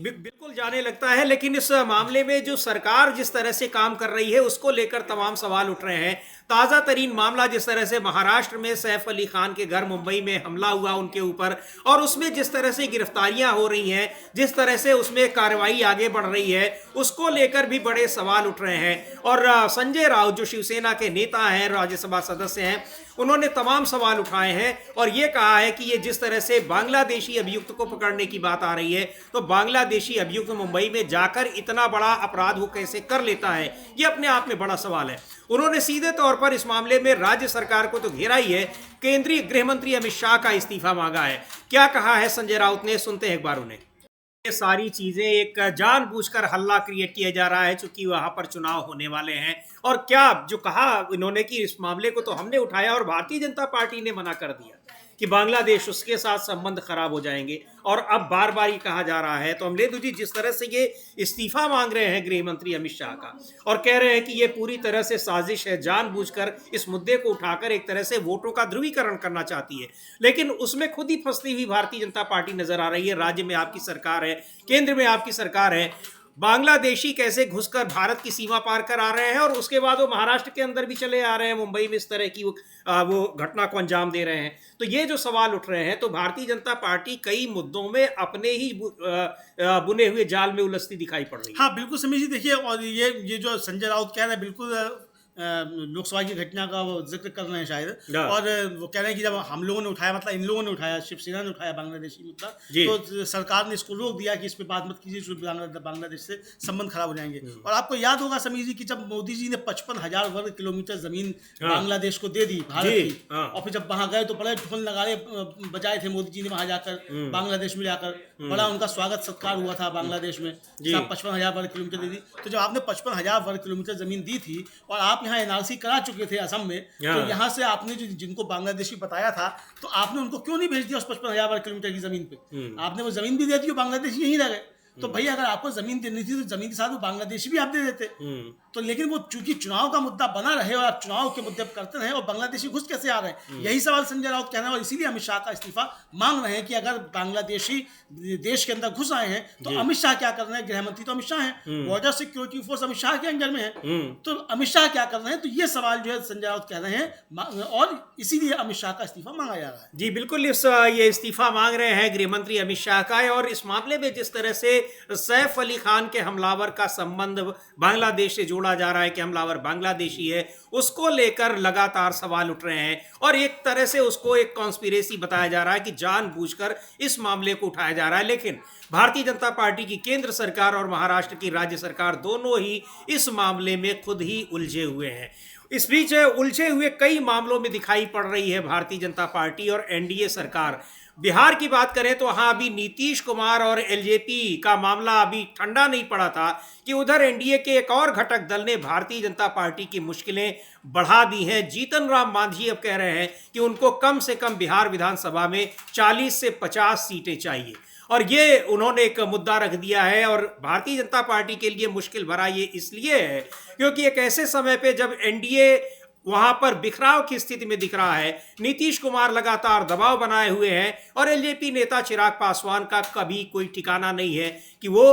बिल्कुल जाने लगता है। लेकिन इस मामले में जो सरकार जिस तरह से काम कर रही है उसको लेकर तमाम सवाल उठ रहे हैं। ताज़ा तरीन मामला जिस तरह से महाराष्ट्र में सैफ अली खान के घर मुंबई में हमला हुआ उनके ऊपर, और उसमें जिस तरह से गिरफ्तारियां हो रही हैं, जिस तरह से उसमें कार्रवाई आगे बढ़ रही है, उसको लेकर भी बड़े सवाल उठ रहे हैं। और संजय राउत जो शिवसेना के नेता हैं, राज्यसभा सदस्य हैं, उन्होंने तमाम सवाल उठाए हैं और ये कहा है कि ये जिस तरह से बांग्लादेशी अभियुक्त को पकड़ने की बात आ रही है, तो बांग्लादेशी अभियुक्त मुंबई में जाकर इतना बड़ा अपराध वो कैसे कर लेता है, ये अपने आप में बड़ा सवाल है। उन्होंने सीधे तौर पर इस मामले में राज्य सरकार को तो घेरा ही है, केंद्रीय गृह मंत्री अमित शाह का इस्तीफा मांगा है। क्या कहा है संजय राउत ने, सुनते हैं एक बार उन्हें। ये सारी चीजें एक जानबूझकर हल्ला क्रिएट किया जा रहा है चूंकि वहां पर चुनाव होने वाले हैं। और क्या जो कहा इन्होंने कि इस मामले को तो हमने उठाया और भारतीय जनता पार्टी ने मना कर दिया कि बांग्लादेश उसके साथ संबंध खराब हो जाएंगे, और अब बार बार ये कहा जा रहा है। तो अमलेदु जी जिस तरह से ये इस्तीफा मांग रहे हैं गृह मंत्री अमित शाह का, और कह रहे हैं कि ये पूरी तरह से साजिश है, जानबूझकर इस मुद्दे को उठाकर एक तरह से वोटों का ध्रुवीकरण करना चाहती है, लेकिन उसमें खुद ही फंसती हुई भारतीय जनता पार्टी नजर आ रही है। राज्य में आपकी सरकार है, केंद्र में आपकी सरकार है, बांग्लादेशी कैसे घुसकर भारत की सीमा पार कर आ रहे हैं और उसके बाद वो महाराष्ट्र के अंदर भी चले आ रहे हैं, मुंबई में इस तरह की वो घटना को अंजाम दे रहे हैं। तो ये जो सवाल उठ रहे हैं, तो भारतीय जनता पार्टी कई मुद्दों में अपने ही बुने हुए जाल में उलझती दिखाई पड़ रही है। हाँ बिल्कुल समीर जी, देखिए, और ये जो संजय राउत कह रहे हैं बिल्कुल लोकसभा की घटना का वो जिक्र कर रहे हैं शायद, और वो कह रहे हैं कि जब हम लोगों ने उठाया, मतलब इन लोगों ने उठाया, शिवसेना ने उठाया बांग्लादेशी मुद्दा, तो सरकार ने इसको रोक दिया कि इस पर बात मत कीजिए, बांग्लादेश से संबंध खराब हो जाएंगे। और आपको याद होगा समीर जी कि जब मोदी जी ने 55,000 वर्ग किलोमीटर जमीन बांग्लादेश को दे दी भारत की, और फिर जब वहां गए तो बड़े ढोल नगाड़े बजाए थे मोदी जी ने वहां जाकर, बांग्लादेश में जाकर बड़ा उनका स्वागत सत्कार हुआ था बांग्लादेश में, 55,000 वर्ग किलोमीटर दे दी। तो जब आपने 55,000 वर्ग किलोमीटर जमीन दी थी और आप यहाँ एनआरसी करा चुके थे असम में, तो यहाँ से आपने जिनको बांग्लादेशी बताया था, तो आपने उनको क्यों नहीं भेज दिया उस 55,000 वर्ग किलोमीटर की जमीन पे? आपने वो जमीन भी दे दी, बांग्लादेशी यहीं रह गए। तो भैया अगर आपको जमीन देनी थी तो जमीन के साथ वो बांग्लादेशी भी आप दे देते। तो लेकिन वो चूंकि चुनाव का मुद्दा बना रहे और आप चुनाव के मुद्दे करते रहे, और बांग्लादेशी घुस कैसे आ रहे हैं, यही सवाल संजय राउत कहना है। और इसीलिए अमित शाह का इस्तीफा मांग रहे हैं कि अगर बांग्लादेशी देश के अंदर घुस आए हैं तो अमित शाह क्या कर रहे हैं? गृह मंत्री तो अमित शाह हैं, border security force Amit Shah के अंडर में है, तो अमित शाह क्या कर रहे हैं? तो ये सवाल जो है संजय राउत कह रहे हैं, और इसीलिए अमित शाह का इस्तीफा मांगा जा रहा है। जी बिल्कुल, ये इस्तीफा मांग रहे हैं गृह मंत्री अमित शाह का। और इस मामले में जिस तरह से सैफ अली खान के हमलावर का संबंध बांग्लादेश से जोड़ा जा रहा है कि हमलावर बांग्लादेशी है, उसको लेकर लगातार सवाल उठ रहे हैं, और एक तरह से उसको एक कॉन्स्पिरेसी बताया जा रहा है कि जानबूझकर इस मामले को उठाया जा रहा है। लेकिन भारतीय जनता पार्टी की केंद्र सरकार और महाराष्ट्र की राज्य सरकार दोनों ही इस मामले में खुद ही उलझे हुए हैं। इस बीच उलझे हुए कई मामलों में दिखाई पड़ रही है भारतीय जनता पार्टी और एनडीए सरकार। बिहार की बात करें तो हाँ, अभी नीतीश कुमार और एलजेपी का मामला अभी ठंडा नहीं पड़ा था कि उधर एनडीए के एक और घटक दल ने भारतीय जनता पार्टी की मुश्किलें बढ़ा दी हैं। जीतन राम मांझी अब कह रहे हैं कि उनको कम से कम बिहार विधानसभा में 40 से 50 सीटें चाहिए, और ये उन्होंने एक मुद्दा रख दिया है। और भारतीय जनता पार्टी के लिए मुश्किल भरा ये इसलिए है क्योंकि एक ऐसे समय पे जब एनडीए वहां पर बिखराव की स्थिति में दिख रहा है, नीतीश कुमार लगातार दबाव बनाए हुए हैं, और एलजेपी नेता चिराग पासवान का कभी कोई ठिकाना नहीं है कि वो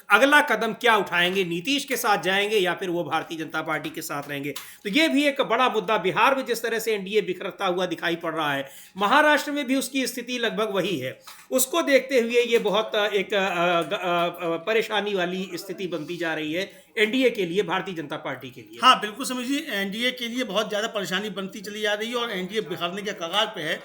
अगला कदम क्या उठाएंगे, नीतीश के साथ जाएंगे या फिर वो भारतीय जनता पार्टी के साथ रहेंगे। तो ये भी एक बड़ा मुद्दा। बिहार में जिस तरह से एनडीए बिखरता हुआ दिखाई पड़ रहा है, महाराष्ट्र में भी उसकी स्थिति लगभग वही है। उसको देखते हुए ये बहुत एक परेशानी वाली स्थिति बनती जा रही है एनडीए के लिए, भारतीय जनता पार्टी के लिए। हाँ बिल्कुल समझिए, एनडीए के लिए बहुत ज़्यादा परेशानी बनती चली जा रही है और एनडीए बिखरने के कगार पे है।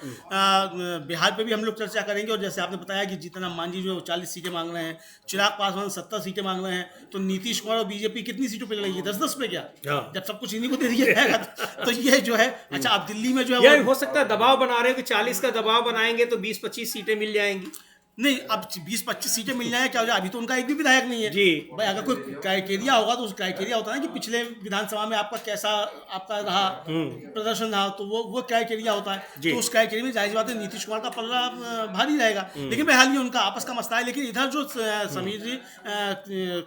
बिहार पे भी हम लोग चर्चा करेंगे। और जैसे आपने बताया कि जीतन राम मांझी जो 40 सीटें मांग रहे हैं, चिराग पासवान 70 सीटें मांग रहे हैं, तो नीतीश कुमार और बीजेपी कितनी सीटों पे लड़ेगी? 10-10 पे क्या? जब सब कुछ इन्हीं को दे दिया जाएगा तो ये जो है। अच्छा, अब दिल्ली में जो है हो सकता है दबाव बना रहे हो कि 40 का दबाव बनाएंगे तो 20-25 सीटें मिल जाएंगी। नहीं, अब 20-25 सीटें मिल जाए क्या हो जाए? अभी तो उनका एक भी विधायक नहीं है जी। भाई, अगर कोई क्राइटेरिया होगा तो उस क्राइटेरिया होता है ना कि पिछले विधानसभा में आपका कैसा आपका रहा प्रदर्शन रहा, तो वो क्राइटेरिया होता है। तो उस क्राइटेरिया में जाहिर बात है नीतीश कुमार का पल्ला भारी रहेगा। लेकिन बहरहाल ये उनका आपस का मसला है। लेकिन इधर जो समीर जी,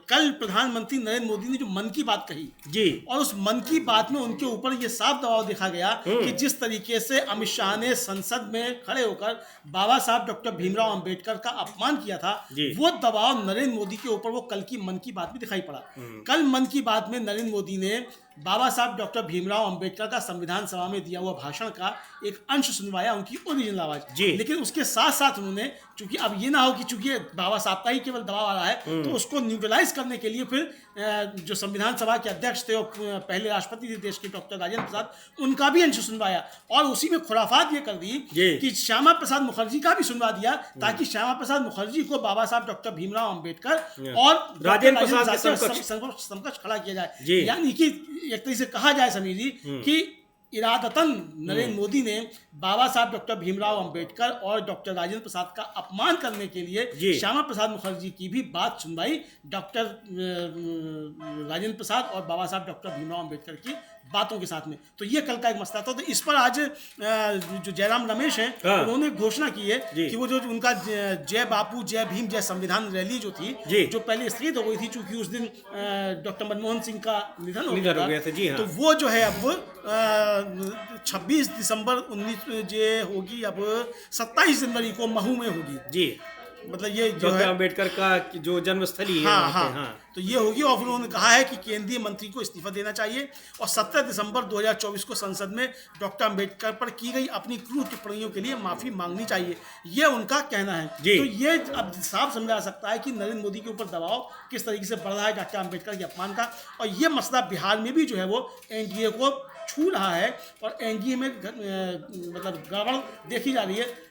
कल प्रधानमंत्री नरेंद्र मोदी ने जो मन की बात कही जी, और उस मन की बात में उनके ऊपर ये साफ दबाव देखा गया कि जिस तरीके से अमित शाह ने संसद में खड़े होकर बाबा साहब डॉक्टर भीमराव अंबेडकर का अपमान किया था, वो दबाव नरेंद्र मोदी के ऊपर वो कल की मन की बात में दिखाई पड़ा। कल मन की बात में नरेंद्र मोदी ने बाबा साहब डॉक्टर भीमराव अंबेडकर का संविधान सभा में दिया हुआ भाषण का एक अंश सुनवाया, उनकी ओरिजिनल आवाज। लेकिन उसके साथ साथ उन्होंने, चूंकि अब ये ना हो कि चूंकि बाबा साहब का ही केवल दबाव आ रहा है, तो उसको न्यूट्रलाइज करने के लिए फिर जो संविधान सभा के अध्यक्ष थे और पहले राष्ट्रपति थे देश के डॉक्टर राजेंद्र प्रसाद, उनका भी अंश सुनवाया। और उसी में खुराफात ये कर दी कि श्यामा प्रसाद मुखर्जी का भी सुनवा दिया, ताकि श्यामा प्रसाद मुखर्जी को बाबा साहब डॉक्टर भीमराव अंबेडकर और राजेंद्र प्रसाद के समकक्ष खड़ा किया जाए। यानी कि एक तरीके से कहा जाए समीर जी कि इरादतन नरेंद्र मोदी ने बाबा साहब डॉक्टर भीमराव अंबेडकर और डॉक्टर राजेंद्र प्रसाद का अपमान करने के लिए श्यामा प्रसाद मुखर्जी की भी बात सुनवाई, डॉक्टर राजेंद्र प्रसाद और बाबा साहब डॉक्टर भीमराव अंबेडकर की बातों के साथ में। तो ये कल का एक मसला था। तो इस पर आज जो जयराम रमेश हैं, उन्होंने घोषणा की है कि वो जो उनका जय बापू जय भीम जय संविधान रैली जो थी, जो पहले स्थगित हो गई थी चूंकि उस दिन डॉक्टर मनमोहन सिंह का निधन हो गया था, तो वो जो है अब 26 दिसंबर 19 जो होगी, अब 27 जनवरी को महू में होगी जी। मतलब ये जो है अंबेडकर का जो जन्मस्थली है। हाँ। तो ये होगी। और फिर उन्होंने कहा है कि केंद्रीय मंत्री को इस्तीफा देना चाहिए और 17 दिसंबर 2024 को संसद में डॉक्टर अंबेडकर पर की गई अपनी क्रूर टिप्पणियों के लिए माफी मांगनी चाहिए, ये उनका कहना है। तो ये अब साफ समझा सकता है कि नरेंद्र मोदी के ऊपर दबाव किस तरीके से बढ़ रहा है डॉक्टर अंबेडकर के अपमान का। और ये मसला बिहार में भी जो है वो एनडीए को छू रहा है और एनडीए में मतलब गड़बड़ देखी जा रही है।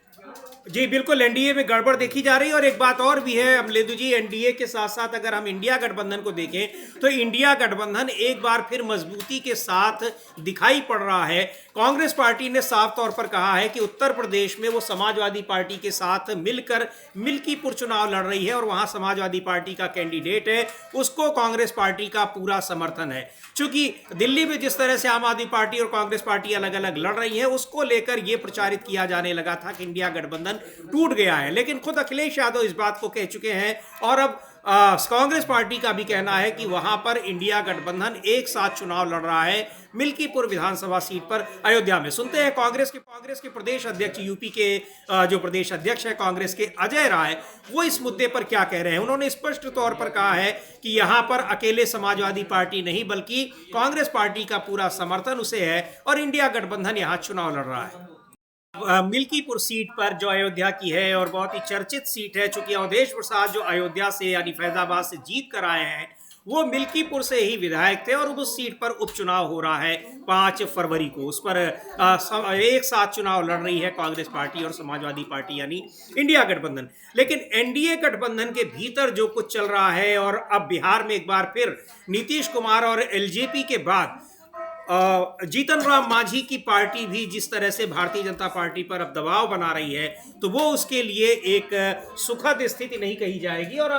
जी बिल्कुल, एनडीए में गड़बड़ देखी जा रही है। और एक बात और भी है अमलेदु जी, एनडीए के साथ साथ अगर हम इंडिया गठबंधन को देखें तो इंडिया गठबंधन एक बार फिर मजबूती के साथ दिखाई पड़ रहा है। कांग्रेस पार्टी ने साफ तौर पर कहा है कि उत्तर प्रदेश में वो समाजवादी पार्टी के साथ मिलकर मिल्कीपुर चुनाव लड़ रही है और वहां समाजवादी पार्टी का कैंडिडेट है, उसको कांग्रेस पार्टी का पूरा समर्थन है। चूंकि दिल्ली में जिस तरह से आम आदमी पार्टी और कांग्रेस पार्टी अलग अलग लड़ रही है, उसको लेकर यह प्रचारित किया जाने लगा था कि इंडिया गठबंधन टूट गया है। लेकिन खुद अखिलेश यादव इस बात को कह चुके हैं और अब कांग्रेस पार्टी का भी कहना है कि वहां पर इंडिया गठबंधन एक साथ चुनाव लड़ रहा है मिल्कीपुर विधानसभा सीट पर अयोध्या में। सुनते हैं कांग्रेस के प्रदेश अध्यक्ष, यूपी के जो प्रदेश अध्यक्ष है कांग्रेस के, अजय राय, वो इस मुद्दे पर क्या कह रहे हैं। उन्होंने स्पष्ट तौर पर कहा है कि यहां पर अकेले समाजवादी पार्टी नहीं बल्कि कांग्रेस पार्टी का पूरा समर्थन उसे है और इंडिया गठबंधन यहां चुनाव लड़ रहा है। मिल्कीपुर सीट पर जो अयोध्या की है और बहुत ही चर्चित सीट है, चूंकि अवधेश प्रसाद जो अयोध्या से यानी फैजाबाद से जीत कर आए हैं वो मिल्कीपुर से ही विधायक थे और उस सीट पर उपचुनाव हो रहा है 5 फरवरी को। उस पर एक साथ चुनाव लड़ रही है कांग्रेस पार्टी और समाजवादी पार्टी यानी इंडिया गठबंधन। लेकिन एनडीए गठबंधन के भीतर जो कुछ चल रहा है और अब बिहार में एक बार फिर नीतीश कुमार और एलजेपी के बाद जीतन राम मांझी की पार्टी भी जिस तरह से भारतीय जनता पार्टी पर अब दबाव बना रही है, तो वो उसके लिए एक सुखद स्थिति नहीं कही जाएगी। और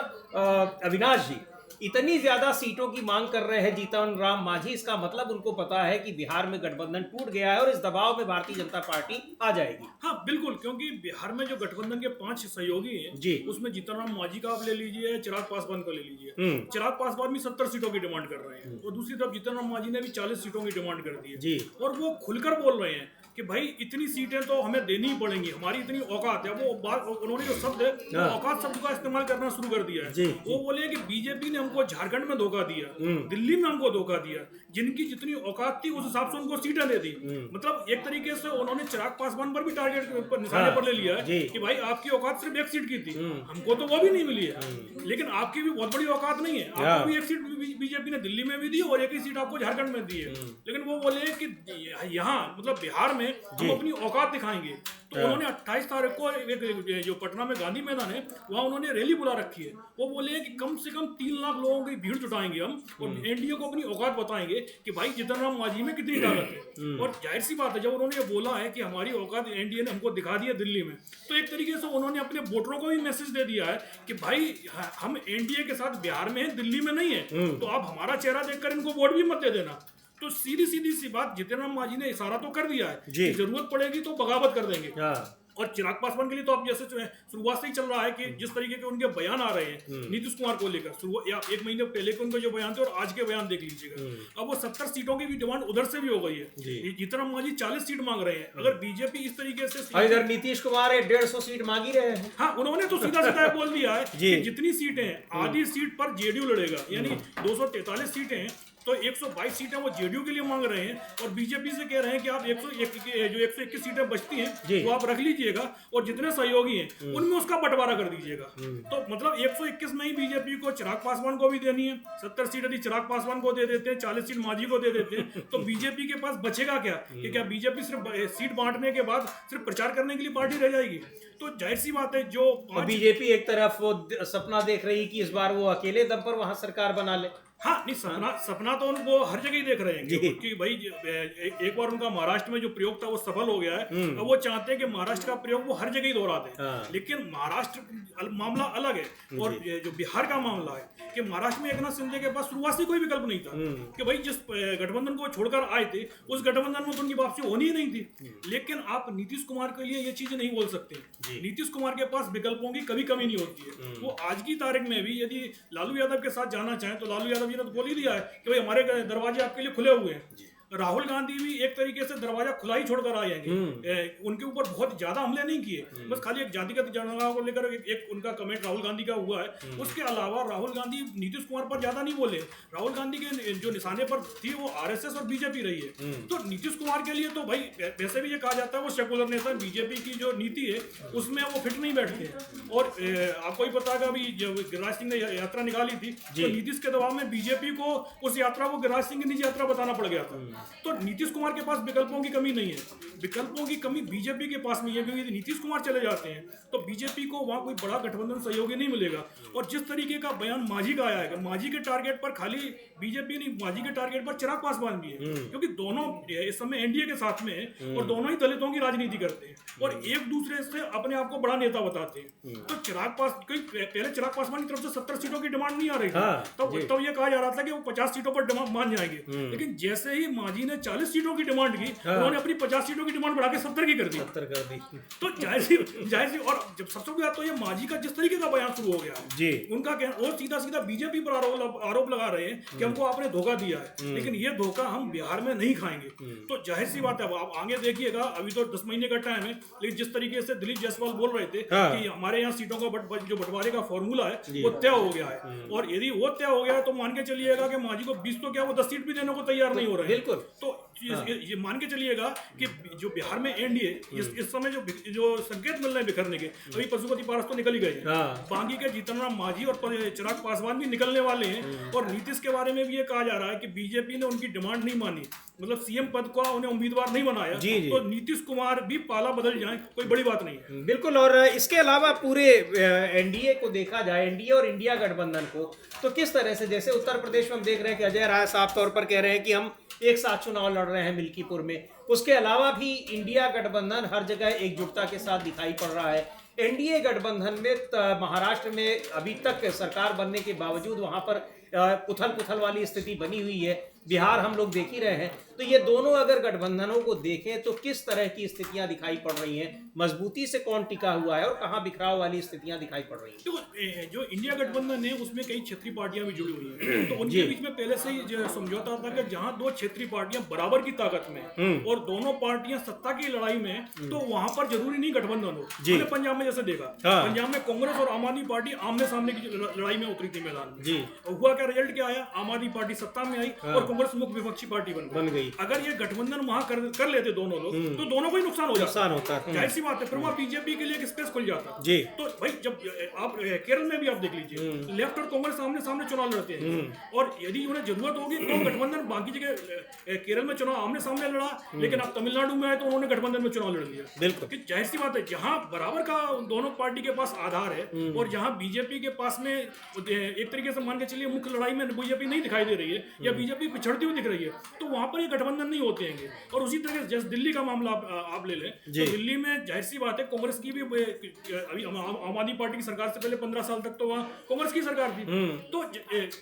अविनाश जी, इतनी ज्यादा सीटों की मांग कर रहे हैं जीतन राम मांझी, इसका मतलब उनको पता है कि बिहार में गठबंधन टूट गया है और इस दबाव में भारतीय जनता पार्टी आ जाएगी। हाँ बिल्कुल, क्योंकि बिहार में जो गठबंधन के 5 सहयोगी हैं जी, उसमें जीतन राम मांझी का आप ले लीजिए, चिराग पासवान को ले लीजिए। चिराग पासवान भी 70 सीटों की डिमांड कर रहे हैं और दूसरी तरफ जीतन राम मांझी ने भी 40 सीटों की डिमांड कर दी है जी, और वो खुलकर बोल रहे हैं कि भाई इतनी सीटें तो हमें देनी ही पड़ेंगी, हमारी इतनी औकात है। वो बात उन्होंने जो शब्द है वो औकात शब्द का इस्तेमाल करना शुरू कर दिया है। वो बोले कि बीजेपी ने हमको झारखंड में धोखा दिया, दिल्ली में हमको धोखा दिया, जिनकी जितनी औकात थी उस हिसाब से उनको सीटें दे दी। मतलब एक तरीके से उन्होंने चिराग पासवान पर भी टारगेट पर निशाने पर ले लिया है कि भाई आपकी औकात सिर्फ एक सीट की थी, हमको तो वो भी नहीं मिली है, लेकिन आपकी भी बहुत बड़ी औकात नहीं है, आपको भी एक सीट बीजेपी ने दिल्ली में भी दी और एक ही सीट आपको झारखंड में दी है। लेकिन वो बोले कि यहाँ मतलब बिहार में हम अपनी औकात दिखाएंगे। तो उन्होंने 28 तारीख को एक जो पटना में गांधी मैदान है वहाँ उन्होंने रैली बुला रखी है। वो बोले कि कम से कम 3 लाख लोगों की भीड़ जुटाएंगे हम और एनडीए को अपनी औकात बताएंगे कि भाई जीतन राम मांझी में कितनी ताकत है। और जाहिर सी बात है, जब उन्होंने ये बोला है कि हमारी औकात एनडीए ने हमको दिखा दी है दिल्ली में, तो एक तरीके से उन्होंने अपने वोटरों को भी मैसेज दे दिया है कि भाई हम एनडीए के साथ बिहार में है, दिल्ली में नहीं है, तो आप हमारा चेहरा देखकर इनको वोट भी मत दे देना। तो सीधी सीधी सी बात, जीतन राम मांझी ने इशारा तो कर दिया है कि जरूरत पड़ेगी तो बगावत कर देंगे। और चिराग पासवान के लिए तो अब जैसे शुरुआत से ही चल रहा है कि जिस तरीके के उनके बयान आ रहे हैं नीतीश कुमार को लेकर, या 1 महीने पहले के उनके जो बयान थे और आज के बयान देख लीजिएगा। अब वो 70 सीटों की भी डिमांड उधर से भी हो गई है। जीतन राम मांझी 40 सीट मांग रहे हैं। अगर बीजेपी इस तरीके से, इधर नीतीश कुमार 150 सीट मांगी रहे हैं। हाँ, उन्होंने तो सीधा सीधा बोल दिया है कि जितनी सीटें हैं आधी सीट पर जेडीयू लड़ेगा, यानी 243 सीटें हैं तो 122 सीटें वो जेडीयू के लिए मांग रहे हैं और बीजेपी से कह रहे हैं कि आप 121 सीटें बचती हैं वो आप रख लीजिएगा और जितने सहयोगी हैं उनमें उसका बंटवारा कर दीजिएगा। तो मतलब 121 में ही बीजेपी को चिराग पासवान को भी देनी है। 70 सीट यदि चिराग पासवान को दे देते हैं, 40 सीट मांझी को दे देते हैं, तो बीजेपी के पास बचेगा क्या? कि क्या बीजेपी सिर्फ सीट बांटने के बाद सिर्फ प्रचार करने के लिए पार्टी रह जाएगी? तो जाहिर सी बात है, जो बीजेपी एक तरफ वो सपना देख रही कि इस बार वो अकेले दम पर वहां सरकार बना ले। हाँ, नहीं, सपना तो उनको हर जगह ही देख रहे हैं कि भाई एक बार उनका महाराष्ट्र में जो प्रयोग था वो सफल हो गया है। अब वो चाहते हैं कि महाराष्ट्र का प्रयोग वो हर जगह ही दोहराते हैं। लेकिन महाराष्ट्र मामला अलग है और जो बिहार का मामला है कि महाराष्ट्र में एकनाथ शिंदे के पास शुरुआत से कोई विकल्प नहीं था कि भाई जिस गठबंधन को छोड़कर आए थे उस गठबंधन में तो उनकी वापसी होनी ही नहीं थी। लेकिन आप नीतीश कुमार के लिए ये चीज नहीं बोल सकते। नीतीश कुमार के पास विकल्पों की कभी कमी नहीं होती है। वो आज की तारीख में भी यदि लालू यादव के साथ जाना चाहें तो लालू यादव ने तो बोल ही दिया है कि भाई हमारे दरवाजे आपके लिए खुले हुए हैं। राहुल गांधी भी एक तरीके से दरवाजा खुला ही छोड़कर आए हैं। उनके ऊपर बहुत ज्यादा हमले नहीं किए, बस खाली एक जातिगत जनगणना को लेकर एक उनका कमेंट राहुल गांधी का हुआ है। उसके अलावा राहुल गांधी नीतीश कुमार पर ज्यादा नहीं बोले। राहुल गांधी के जो निशाने पर थी वो आरएसएस और बीजेपी रही है। तो नीतीश कुमार के लिए तो भाई वैसे भी ये कहा जाता है वो सेकुलर नेता, बीजेपी की जो नीति है उसमें वो फिट नहीं बैठते। और आपको ही पता है अभी गिरिराज सिंह ने यात्रा निकाली थी तो नीतीश के दबाव में बीजेपी को उस यात्रा को गिरिराज सिंह की निजी यात्रा बताना पड़ गया था। तो नीतीश कुमार के पास विकल्पों की कमी नहीं है, विकल्पों की कमी बीजेपी के पास नहीं है, क्योंकि यदि नीतीश कुमार चले जाते हैं तो बीजेपी को वहां कोई बड़ा गठबंधन सहयोगी नहीं मिलेगा। और जिस तरीके का बयान मांझी का आया है, मांझी के टारगेट पर खाली बीजेपी नहीं, मांझी के टारगेट पर चिराग पासवान भी है, क्योंकि दोनों इस समय एनडीए के साथ में है और दोनों ही दलितों की राजनीति करते हैं और एक दूसरे से अपने आप को बड़ा नेता बताते हैं। तो पहले चिराग पासवान की तरफ से 70 सीटों की डिमांड नहीं आ रही थी, तब ये कहा जा रहा था कि वो 50 सीटों पर मान जाएंगे। लेकिन जैसे ही मांझी ने 40 सीटों की डिमांड की, उन्होंने अपनी 50 सीटों की डिमांड बढ़ा के 70 की कर दी। तो जाहिर सी और जब सबसे बड़ा तो ये मांझी का जिस तरीके का बयान शुरू हो गया उनका कहना और सीधा सीधा बीजेपी पर आरोप लगा रहे हैं कि हमको आपने धोखा दिया है, लेकिन ये धोखा हम बिहार में नहीं खाएंगे। तो जाहिर सी बात है, आप आगे देखिएगा, अभी तो 10 महीने का टाइम है, लेकिन जिस तरीके से दिलीप जायसवाल बोल रहे थे कि हमारे यहाँ सीटों का जो बंटवारे का फॉर्मूला है वो तय हो गया है, और यदि वो तय हो गया तो मान के चलिएगा कि मांझी को 20 तो क्या वो 10 सीट भी देने को तैयार नहीं हो रहे हैं। तो ये मान के चलिएगा कि जो बिहार में एनडीए इस समय जो संकेत मिल रहे हैं बिखरने के, अभी पशुपति पारस तो निकल ही गए, बाकी के जीतन राम मांझी और चिराग पासवान भी निकलने वाले हैं। और नीतीश के बारे में भी ये कहा जा रहा है कि बीजेपी ने उनकी डिमांड नहीं मानी, मतलब सीएम पद को उन्हें उम्मीदवार नहीं बनाया, तो नीतीश कुमार भी पाला बदल जाए, कोई बड़ी बात नहीं है। बिल्कुल। और इसके अलावा पूरे एनडीए को देखा जाए, एनडीए और इंडिया गठबंधन को, तो किस तरह से, जैसे उत्तर प्रदेश में हम देख रहे हैं कि अजय राय साफ तौर पर कह रहे हैं कि हम एक साथ चुनाव लड़ रहे हैं मिल्कीपुर में, उसके अलावा भी इंडिया गठबंधन हर जगह एकजुटता के साथ दिखाई पड़ रहा है। एनडीए गठबंधन में महाराष्ट्र में अभी तक सरकार बनने के बावजूद वहां पर उथल पुथल वाली स्थिति बनी हुई है। बिहार हम लोग देख ही रहे हैं। तो ये दोनों अगर गठबंधनों को देखें तो किस तरह की स्थितियां दिखाई पड़ रही हैं, मजबूती से कौन टिका हुआ है और कहां बिखराव वाली स्थितियां दिखाई पड़ रही हैं? देखो, जो इंडिया गठबंधन है उसमें कई क्षेत्रीय पार्टियां भी जुड़ी हुई हैं, तो उनके बीच में पहले से ही जो समझौता था कि जहां दो क्षेत्रीय पार्टियां बराबर की ताकत में और दोनों पार्टियां सत्ता की लड़ाई में, तो वहां पर जरूरी नहीं गठबंधन हो। हमने पंजाब में जैसे देखा, पंजाब में कांग्रेस और आम आदमी पार्टी आमने सामने की लड़ाई में उतरी थी मैदान में। हुआ क्या, रिजल्ट क्या आया? आम आदमी पार्टी सत्ता में आई और कांग्रेस मुख्य विपक्षी पार्टी बन गई। अगर ये गठबंधन वहां कर लेते दोनों लोग, तो दोनों को ही नुकसान हो जाता है। जाहिर सी बात है, फिर वहां बीजेपी के लिए एक स्पेस खुल जाता है। तो भाई जब आप केरल में भी आप देख लीजिए, लेफ्ट और कांग्रेस सामने सामने चुनाव लड़ते हैं, और यदि उन्हें जरूरत होगी तो गठबंधन बाकी जगह, केरल में चुनाव आमने सामने लड़ा, लेकिन अब तमिलनाडु में आए तो उन्होंने गठबंधन में चुनाव लड़ लिया। बिल्कुल जाहिर सी बात है, जहां बराबर का दोनों पार्टी के पास आधार है और जहां बीजेपी के पास में एक तरीके से मान के चलिए मुख्य लड़ाई में बीजेपी नहीं दिखाई दे रही है या बीजेपी पिछड़ती हुई दिख रही है, तो वहां पर ये गठबंधन नहीं होते हैं। और उसी तरह से जैसे दिल्ली का मामला आप ले लें, तो दिल्ली में जाहिर सी बात है कांग्रेस की भी, अभी आम आदमी पार्टी की सरकार से पहले 15 साल तक तो वहां कांग्रेस की सरकार थी, तो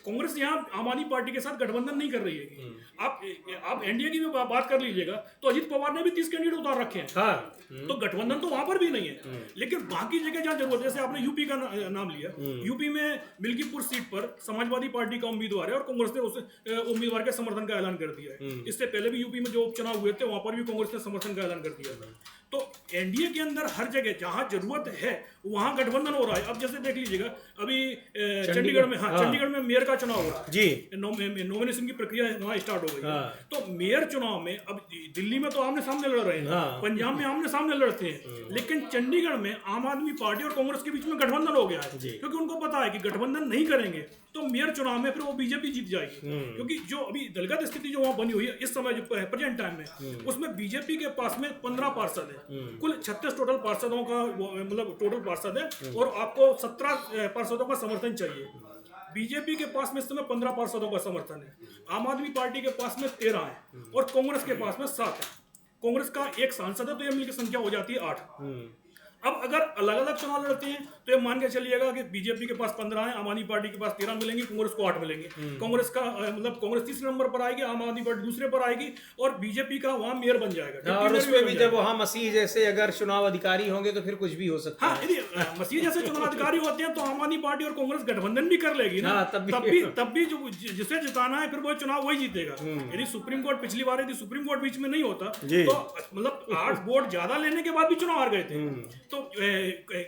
कांग्रेस यहाँ आम आदमी पार्टी के साथ गठबंधन नहीं कर रही है। आप एनडीए की भी बात कर लीजिएगा, तो अजित पवार ने भी 30 कैंडिडेट उतार रखे हैं। तो गठबंधन तो वहां पर भी नहीं है, लेकिन बाकी जगह जहां जरूरत है, जैसे आपने यूपी का नाम लिया, यूपी में मिल्कीपुर सीट पर समाजवादी पार्टी का उम्मीदवार है और कांग्रेस ने उस उम्मीदवार के समर्थन का ऐलान कर दिया है। इससे पहले भी यूपी में जो उपचुनाव हुए थे, वहां पर भी कांग्रेस ने समर्थन का ऐलान कर दिया था। तो एनडीए के अंदर हर जगह जहां जरूरत है वहां गठबंधन हो रहा है। अब जैसे देख लीजिएगा, अभी चंडीगढ़ में, चंडीगढ़ में मेयर का चुनाव हो रहा है, नॉमिनेशन की प्रक्रिया वहां स्टार्ट हो गई। तो मेयर चुनाव में अब दिल्ली में तो आमने सामने लड़ रहे हैं, पंजाब में आमने सामने लड़ते हैं, लेकिन चंडीगढ़ में आम आदमी पार्टी और कांग्रेस के बीच में गठबंधन हो गया है, क्योंकि उनको पता है कि गठबंधन नहीं करेंगे तो मेयर चुनाव में फिर वो बीजेपी जीत जाएगी। क्योंकि जो अभी दलगत स्थिति जो वहां बनी हुई है इस समय, जो प्रेजेंट टाइम में, उसमें बीजेपी के पास में 15 पार्षद है, कुल 36 टोटल पार्षदों का मतलब टोटल पार्षद है, और आपको 17 पार्षदों का समर्थन चाहिए। बीजेपी के पास में इस समय 15 पार्षदों का समर्थन है, आम आदमी पार्टी के पास में 13 है और कांग्रेस के पास में 7 है। कांग्रेस का एक सांसद है, तो ये मिलकर संख्या हो जाती है 8। अब अगर अलग अलग चुनाव लड़ते हैं तो ये मान के चलिएगा कि बीजेपी के पास 15 है, आम आदमी पार्टी के पास 13 मिलेंगे, कांग्रेस को 8 मिलेंगे। कांग्रेस का मतलब कांग्रेस तीसरे नंबर पर आएगी, आम आदमी पार्टी दूसरे पर आएगी, और बीजेपी का वहां मेयर बन जाएगा। और उसमें भी जब वहां मसीह जैसे अगर चुनाव अधिकारी होंगे तो फिर कुछ भी हो सकता है। यदि मसीह जैसे चुनाव अधिकारी होते हैं तो आम आदमी पार्टी और कांग्रेस गठबंधन भी कर लेगी ना, तब भी जो जिसे जिताना है फिर वो चुनाव वही जीतेगा। यदि सुप्रीम कोर्ट पिछली बार यदि सुप्रीम कोर्ट बीच में नहीं होता तो मतलब 8 वोट ज्यादा लेने के बाद भी चुनाव हार गए थे, तो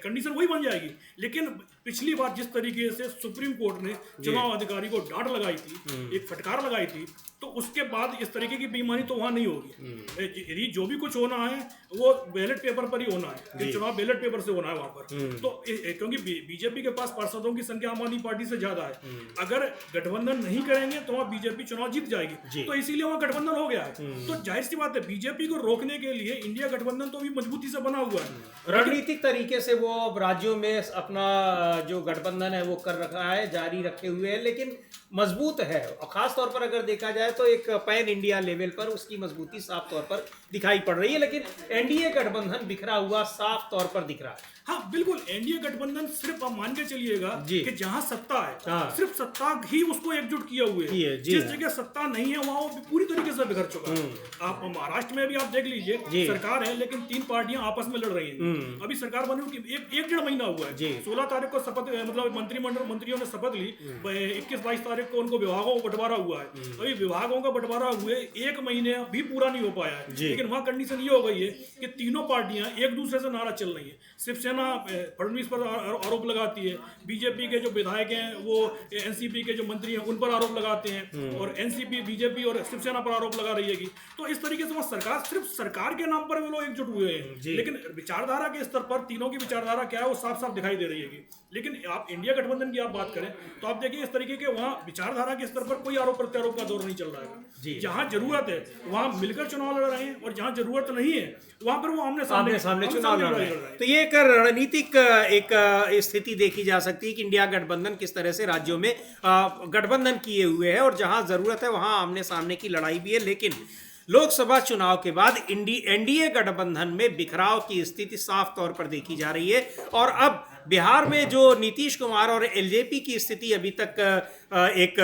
कंडीशन वही बन जाएगी। लेकिन पिछली बार जिस तरीके से सुप्रीम कोर्ट ने चुनाव अधिकारी को डांट लगाई थी, एक फटकार लगाई थी, तो उसके बाद इस तरीके की बेईमानी तो वहां नहीं होगी। यदि जो भी कुछ होना है वो बैलेट पेपर पर ही होना है, चुनाव बैलेट पेपर से होना है वहां पर। तो क्योंकि बीजेपी के पास पार्षदों की संख्या आम आदमी पार्टी से ज्यादा है, अगर गठबंधन नहीं करेंगे तो वहां बीजेपी चुनाव जीत जाएगी, तो इसीलिए वहां गठबंधन हो गया है। तो जाहिर सी बात है, बीजेपी को रोकने के लिए इंडिया गठबंधन तो भी मजबूती से बना हुआ है। रणनीतिक तरीके से वो राज्यों में अपना जो गठबंधन है वो कर रखा है, जारी रखे हुए है, लेकिन मजबूत है। और खास तौर पर अगर देखा जाए तो एक पैन इंडिया लेवल पर उसकी मजबूती साफ तौर पर दिखाई पड़ रही है, लेकिन एनडीए गठबंधन बिखरा हुआ साफ तौर पर दिख रहा है। हाँ बिल्कुल, एनडीए गठबंधन सिर्फ आप मान के चलिएगा कि जहां सत्ता है, सिर्फ सत्ता ही उसको एकजुट किए हुए है। जिस जगह सत्ता नहीं है वहां वो पूरी तरीके से बिखर चुका है। आप महाराष्ट्र में भी आप देख लीजिए, सरकार है लेकिन 3 पार्टियां आपस में लड़ रही हैं। अभी सरकार बनी हुई एक 1.5 महीना हुआ है। 16 तारीख को शपथ, मतलब मंत्रियों ने शपथ ली, 21-22 तारीख को उनको विभागों को बंटवारा हुआ है। अभी विभागों का बंटवारा हुए 1 महीने भी पूरा नहीं हो पाया है, लेकिन वहां कंडीशन ये हो गई है कि तीनों पार्टियां एक दूसरे से नाराज चल रही है। शिवसेना फडणवीस पर आरोप लगाती है, बीजेपी के जो विधायक हैं वो एनसीपी के जो मंत्री हैं उन पर आरोप लगाते हैं, और एनसीपी बीजेपी और शिवसेना पर आरोप लगा रही है। तो इस तरीके से वह सरकार, सिर्फ सरकार के नाम पर वो लोग एकजुट हुए हैं, लेकिन विचारधारा के स्तर पर तीनों की विचारधारा क्या है वो साफ साफ दिखाई दे रही है। लेकिन आप इंडिया गठबंधन की आप बात करें तो आप देखिए इस तरीके के वहाँ विचारधारा के स्तर पर कोई आरोप प्रत्यारोप का दौर नहीं चल रहा है। जहां जरूरत है वहां मिलकर चुनाव लड़ रहे हैं, और जहां जरूरत नहीं है वहां पर वो आमने सामने चुनाव लड़ रहे हैं। तो ये एक रणनीतिक एक स्थिति देखी जा सकती है कि इंडिया गठबंधन किस तरह से राज्यों में गठबंधन किए हुए है, और जहां जरूरत है वहां आमने सामने की लड़ाई भी है। लेकिन लोकसभा चुनाव के बाद एनडीए गठबंधन में बिखराव की स्थिति साफ तौर पर देखी जा रही है और अब बिहार में जो नीतीश कुमार और एलजेपी की स्थिति अभी तक एक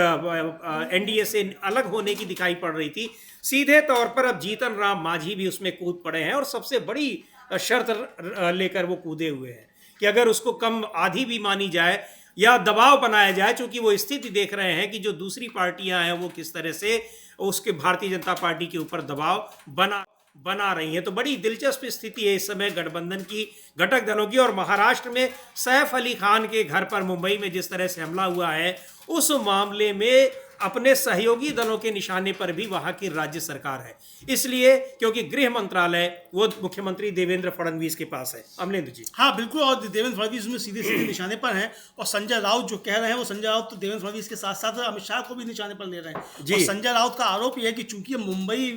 एनडीए से अलग होने की दिखाई पड़ रही थी, सीधे तौर पर अब जीतन राम मांझी भी उसमें कूद पड़े हैं और सबसे बड़ी शर्त लेकर वो कूदे हुए हैं कि अगर उसको कम आधी भी मानी जाए या दबाव बनाया जाए, क्योंकि वो स्थिति देख रहे हैं कि जो दूसरी पार्टियां हैं वो किस तरह से उसके भारतीय जनता पार्टी के ऊपर दबाव बना रही हैं। तो बड़ी दिलचस्प स्थिति है इस समय गठबंधन की, घटक दलों की। और महाराष्ट्र में सैफ अली खान के घर पर मुंबई में जिस तरह से हमला हुआ है, उस मामले में अपने सहयोगी दलों के निशाने पर भी वहां की राज्य सरकार है, इसलिए क्योंकि गृह मंत्रालय वो मुख्यमंत्री देवेंद्र फडणवीस के पास है। अमलेंदु जी। हाँ बिल्कुल, और देवेंद्र फडणवीस में सीधे सीधे निशाने पर हैं। और संजय राउत जो कह रहे हैं, वो संजय राउत तो देवेंद्र फडणवीस के साथ साथ अमित शाह को भी निशाने पर ले रहे हैं जी। और संजय राउत का आरोप यह है कि चूंकि मुंबई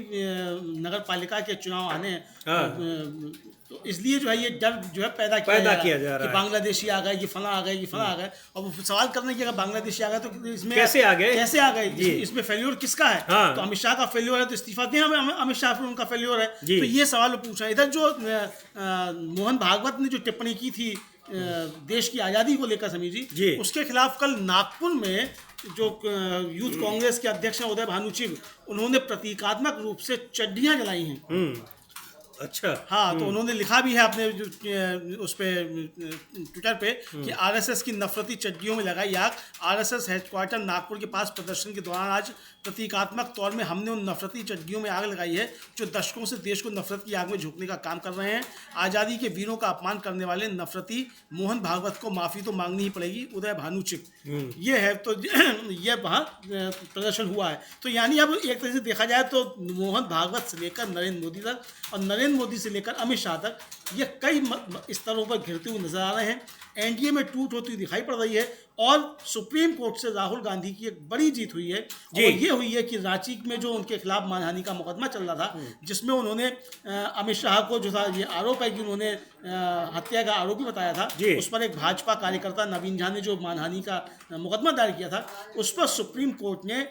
नगर पालिका के चुनाव आने हैं, तो इसलिए जो है ये डर जो है पैदा किया जा रहा है कि बांग्लादेशी आ गए, ये फला आ गए, ये फला आ गए। और वो सवाल करने की अगर बांग्लादेशी आ गए तो इसमें कैसे आ गए, इसमें फेल्योर किसका है? तो अमित शाह का फेल्योर है, तो इस्तीफा दें अमित शाह, फिर उनका फेल्योर है। तो ये सवाल पूछा। इधर जो मोहन भागवत ने जो टिप्पणी की थी देश की आज़ादी को लेकर समीर जी, उसके खिलाफ कल नागपुर में जो यूथ कांग्रेस के अध्यक्ष हैं उदय भानुचिव, उन्होंने प्रतीकात्मक रूप से चड्डियां जलाई हैं। अच्छा। हाँ, तो उन्होंने लिखा भी है अपने उस पे ट्विटर पे कि आरएसएस की नफरती चड्डियों में लगाई आग। आरएसएस हेडक्वार्टर नागपुर के पास प्रदर्शन के दौरान आज प्रतीकात्मक तौर में हमने उन नफरती चड्डियों में आग लगाई है जो दशकों से देश को नफरत की आग में झोंकने का काम कर रहे हैं। आज़ादी के वीरों का अपमान करने वाले नफरती मोहन भागवत को माफ़ी तो मांगनी ही पड़ेगी, उदय भानुचिव। ये है, तो ये वहाँ प्रदर्शन हुआ है। तो यानी अब एक तरह से देखा जाए तो मोहन भागवत से लेकर नरेंद्र मोदी तक और नरेंद्र मोदी से लेकर अमित शाह तक ये कई स्तरों पर घिरते हुए नजर आ रहे हैं। एनडीए में टूट होती हुई दिखाई पड़ रही है और सुप्रीम कोर्ट से राहुल गांधी की एक बड़ी जीत हुई है। और ये हुई है कि रांची में जो उनके खिलाफ मानहानि का मुकदमा चल रहा था, जिसमें उन्होंने अमित शाह को जो था ये आरोप है कि उन्होंने हत्या का आरोपी बताया था, उस पर एक भाजपा कार्यकर्ता नवीन झा ने जो मानहानि का मुकदमा दायर किया था, उस पर सुप्रीम कोर्ट ने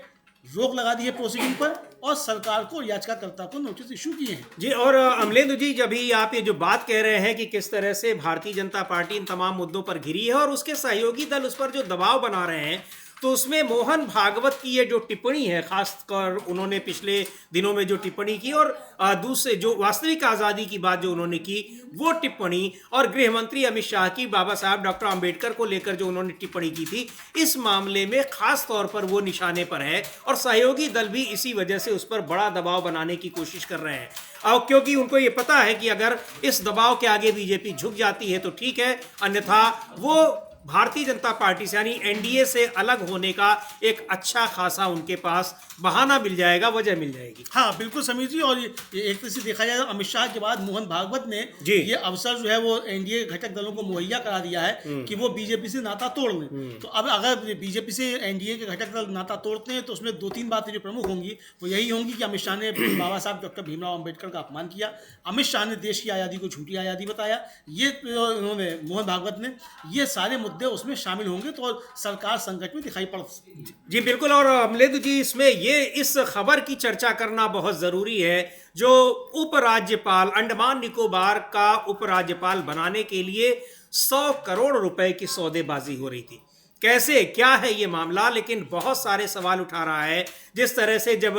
रोक लगा दी है प्रोसीडिंग पर और सरकार को, याचिकाकर्ता को नोटिस इशू किए हैं जी। और अमलेंदु जी, जब भी आप ये जो बात कह रहे हैं कि किस तरह से भारतीय जनता पार्टी इन तमाम मुद्दों पर घिरी है और उसके सहयोगी दल उस पर जो दबाव बना रहे हैं, तो उसमें मोहन भागवत की ये जो टिप्पणी है, खासकर उन्होंने पिछले दिनों में जो टिप्पणी की और दूसरे जो वास्तविक आज़ादी की बात जो उन्होंने की वो टिप्पणी, और गृह मंत्री अमित शाह की बाबा साहब डॉक्टर अंबेडकर को लेकर जो उन्होंने टिप्पणी की थी, इस मामले में खास तौर पर वो निशाने पर है और सहयोगी दल भी इसी वजह से उस पर बड़ा दबाव बनाने की कोशिश कर रहे हैं। और क्योंकि उनको ये पता है कि अगर इस दबाव के आगे बीजेपी झुक जाती है तो ठीक है, अन्यथा वो भारतीय जनता पार्टी से यानी एनडीए से अलग होने का एक अच्छा खासा उनके पास बहाना मिल जाएगा, वजह मिल जाएगी। हाँ बिल्कुल समीर जी, और ये एक तरह से देखा जाए तो अमित शाह के बाद मोहन भागवत ने ये अवसर जो है वो एनडीए घटक दलों को मुहैया करा दिया है कि वो बीजेपी से नाता तोड़ लें। तो अब अगर बीजेपी से एनडीए के घटक दल नाता तोड़ते हैं तो उसमें दो तीन बातें जो प्रमुख होंगी वो यही होंगी कि अमित शाह ने बाबा साहब डॉक्टर भीमराव अम्बेडकर का अपमान किया, अमित शाह ने देश की आज़ादी को झूठी आज़ादी बताया, ये उन्होंने मोहन भागवत ने, ये सारे मुद्दे उसमें शामिल होंगे तो सरकार संकट में दिखाई पड़ सकती। जी बिल्कुल। और अमलेंदु जी, इसमें ये इस खबर की चर्चा करना बहुत ज़रूरी है जो उपराज्यपाल, अंडमान निकोबार का उपराज्यपाल बनाने के लिए 100 करोड़ रुपए की सौदेबाजी हो रही थी। कैसे, क्या है ये मामला, लेकिन बहुत सारे सवाल उठा रहा है। जिस तरह से जब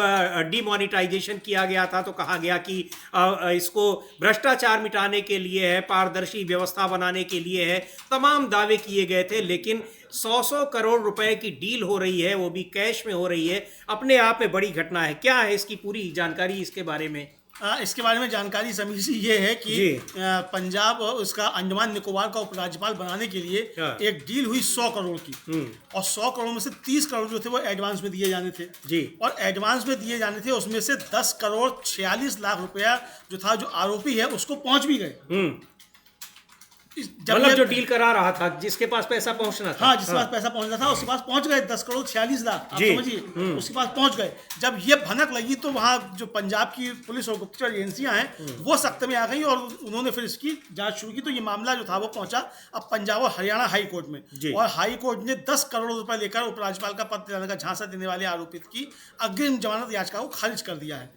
डिमोनेटाइजेशन किया गया था तो कहा गया कि इसको भ्रष्टाचार मिटाने के लिए है, पारदर्शी व्यवस्था बनाने के लिए है, तमाम दावे किए गए थे, लेकिन 100 करोड़ रुपए की डील हो रही है, वो भी कैश में हो रही है। अपने आप में बड़ी घटना है। क्या है इसकी पूरी जानकारी इसके बारे में? इसके बारे में जानकारी समीर जी ये है कि पंजाब और उसका अंडमान निकोबार का उपराज्यपाल बनाने के लिए एक डील हुई 100 करोड़ की, और 100 करोड़ में से 30 करोड़ जो थे वो एडवांस में दिए जाने थे जी। और एडवांस में दिए जाने थे, उसमें से 10 करोड़ 46 लाख रुपया जो था, जो आरोपी है उसको पहुंच भी गए। मतलब जो डील करा रहा था, जिसके पास पैसा पहुंचना था, हाँ, जिसके पास पैसा पहुंचना था उसके पास पहुंच गए 10 करोड़ 46 लाख, आप समझिए, उसके पास पहुंच गए। जब ये भनक लगी तो वहां जो पंजाब की पुलिस और गुप्तचर एजेंसियां हैं वो सख्त में आ गई और उन्होंने फिर इसकी जांच शुरू की। तो ये मामला जो था वो पहुंचा अब पंजाब और हरियाणा हाई कोर्ट में, और हाई कोर्ट ने 10 करोड़ रुपए लेकर उपराज्यपाल का पद दिलाने का झांसा देने वाले आरोपित की अग्रिम जमानत याचिका को खारिज कर दिया है।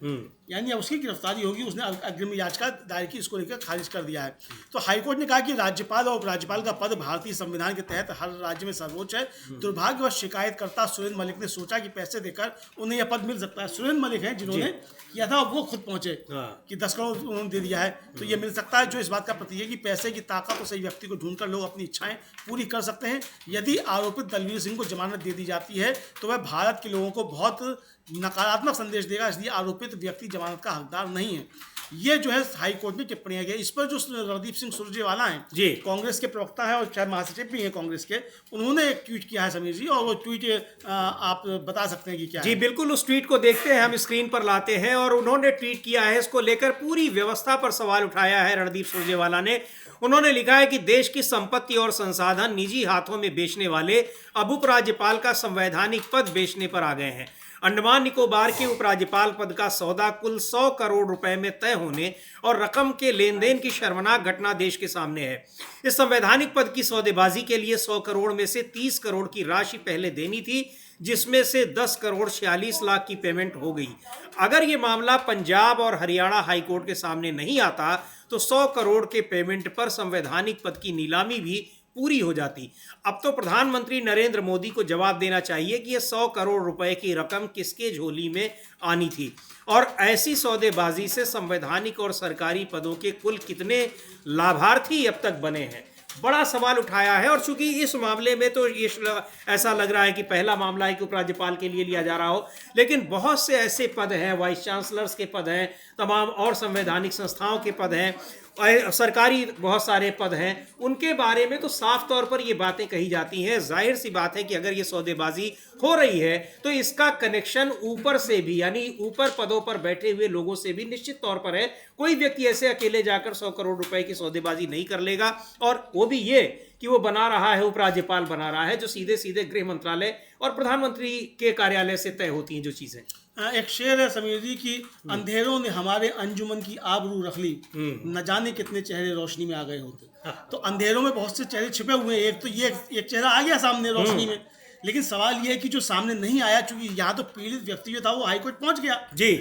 यानी अब उसकी गिरफ्तारी होगी। उसने अग्रिम याचिका दायर की, इसको लेकर खारिज कर दिया है। तो हाईकोर्ट ने कहा कि राज्यपाल और उपराज्यपाल का पद भारतीय संविधान के तहत हर राज्य में सर्वोच्च है। दुर्भाग्यवश शिकायतकर्ता सुरेंद्र मलिक ने सोचा कि पैसे देकर उन्हें यह पद मिल सकता है। सुरेंद्र मलिक हैं जिन्होंने किया था, वो खुद पहुंचे कि 10 करोड़ उन्होंने दे दिया है, तो ये मिल सकता है, जो इस बात का प्रतीक है कि पैसे की ताकत और सही व्यक्ति को ढूंढकर लोग अपनी इच्छाएं पूरी कर सकते हैं। यदि आरोपित दलवीर सिंह को जमानत दे दी जाती है तो वह भारत के लोगों को बहुत नकारात्मक संदेश देगा, इसलिए आरोपित व्यक्ति जमानत का हकदार नहीं है। ये जो है हाई कोर्ट में टिप्पणियां गई। इस पर जो रणदीप सिंह सुरजेवाला हैं, जी कांग्रेस के प्रवक्ता है और शायद महासचिव भी हैं कांग्रेस के, उन्होंने एक ट्वीट किया है समीर जी, और वो ट्वीट आप बता सकते हैं कि क्या जी है? बिल्कुल, उस ट्वीट को देखते हैं, हम स्क्रीन पर लाते हैं। और उन्होंने ट्वीट किया है, इसको लेकर पूरी व्यवस्था पर सवाल उठाया है रणदीप सुरजेवाला ने। उन्होंने लिखा है कि देश की संपत्ति और संसाधन निजी हाथों में बेचने वाले अब उपराज्यपाल का संवैधानिक पद बेचने पर आ गए हैं। अंडमान निकोबार के उपराज्यपाल पद का सौदा कुल 100 करोड़ रुपए में तय होने और रकम के लेन देन की शर्मनाक घटना देश के सामने है। इस संवैधानिक पद की सौदेबाजी के लिए 100 करोड़ में से 30 करोड़ की राशि पहले देनी थी, जिसमें से 10 करोड़ 46 लाख की पेमेंट हो गई। अगर ये मामला पंजाब और हरियाणा हाईकोर्ट के सामने नहीं आता तो 100 करोड़ के पेमेंट पर संवैधानिक पद की नीलामी भी पूरी हो जाती। अब तो प्रधानमंत्री नरेंद्र मोदी को जवाब देना चाहिए कि यह 100 करोड़ रुपए की रकम किसके झोली में आनी थी, और ऐसी सौदेबाजी से संवैधानिक और सरकारी पदों के कुल कितने लाभार्थी अब तक बने हैं, बड़ा सवाल उठाया है। और चूंकि इस मामले में तो ये ऐसा लग रहा है कि पहला मामला है कि उपराज्यपाल के लिए लिया जा रहा हो, लेकिन बहुत से ऐसे पद हैं, वाइस चांसलर्स के पद हैं, तमाम और संवैधानिक संस्थाओं के पद हैं, सरकारी बहुत सारे पद हैं, उनके बारे में तो साफ तौर पर ये बातें कही जाती हैं। जाहिर सी बात है कि अगर ये सौदेबाजी हो रही है तो इसका कनेक्शन ऊपर से भी, यानी ऊपर पदों पर बैठे हुए लोगों से भी निश्चित तौर पर है। कोई व्यक्ति ऐसे अकेले जाकर 100 करोड़ रुपए की सौदेबाजी नहीं कर लेगा, और वो भी ये कि वो बना रहा है, उपराज्यपाल बना रहा है, जो सीधे सीधे गृह मंत्रालय और प्रधानमंत्री के कार्यालय से तय होती हैं जो चीजें। एक शेर है समीर जी की, अंधेरों ने हमारे अंजुमन की आबरू रख ली, न जाने कितने चेहरे रोशनी में आ गए होते। तो अंधेरों में बहुत से चेहरे छिपे हुए हैं। एक तो ये एक चेहरा आ गया सामने रोशनी में, लेकिन सवाल ये है कि जो सामने नहीं आया, चूंकि यहाँ तो पीड़ित व्यक्ति जो था वो हाईकोर्ट पहुंच गया जी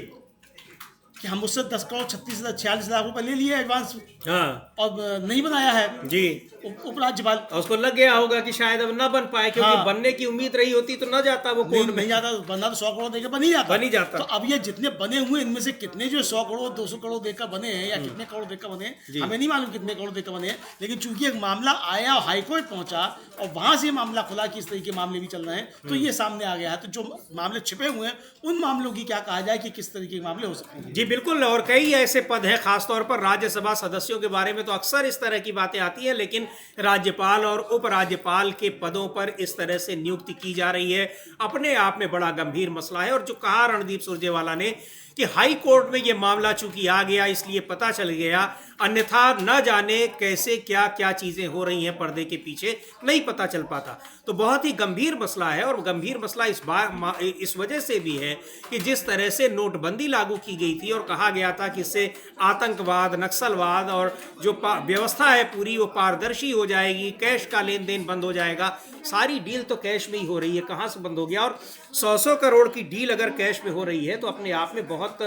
कि हम उससे 10 करोड़ 46 लाख रुपए ले लिए एडवांस, हाँ, और नहीं बनाया है जी उपराज्यपाल। उसको लग गया होगा कि शायद अब ना बन पाए, क्योंकि बनने की उम्मीद रही होती तो ना जाता वो कोर्ट में। नहीं जाता, बनना तो 100 करोड़ देकर बन ही जाता। तो अब ये जितने बने हुए इनमें से कितने जो 100 करोड़ 200 करोड़ देकर बने हैं, या कितने करोड़ देकर बने हैं, हमें नहीं मालूम कितने करोड़ देकर बने हैं। लेकिन चूंकि एक मामला आया, हाईकोर्ट पहुंचा और वहां से मामला खुला कि इस तरीके के मामले भी चल रहे हैं, तो ये सामने आ गया है। तो जो मामले छिपे हुए हैं उन मामलों की क्या कहा जाए कि किस तरीके के मामले हो सकते हैं। जी बिल्कुल, और कई ऐसे पद हैं, खासतौर पर राज्यसभा सदस्यों के बारे में तो अक्सर इस तरह की बातें आती हैं, लेकिन राज्यपाल और उपराज्यपाल के पदों पर इस तरह से नियुक्ति की जा रही है, अपने आप में बड़ा गंभीर मसला है। और जो कहा रणदीप सुरजेवाला ने कि हाई कोर्ट में ये मामला चूंकि आ गया इसलिए पता चल गया, अन्यथा न जाने कैसे क्या क्या चीजें हो रही हैं पर्दे के पीछे, नहीं पता चल पाता। तो बहुत ही गंभीर मसला है, और गंभीर मसला इस वजह से भी है कि जिस तरह से नोटबंदी लागू की गई थी और कहा गया था कि इससे आतंकवाद, नक्सलवाद और जो व्यवस्था है पूरी वो पारदर्शी हो जाएगी, कैश का लेन देन बंद हो जाएगा। सारी डील तो कैश में ही हो रही है, कहाँ से बंद हो गया? और 100 करोड़ की डील अगर कैश में हो रही है तो अपने आप में बहुत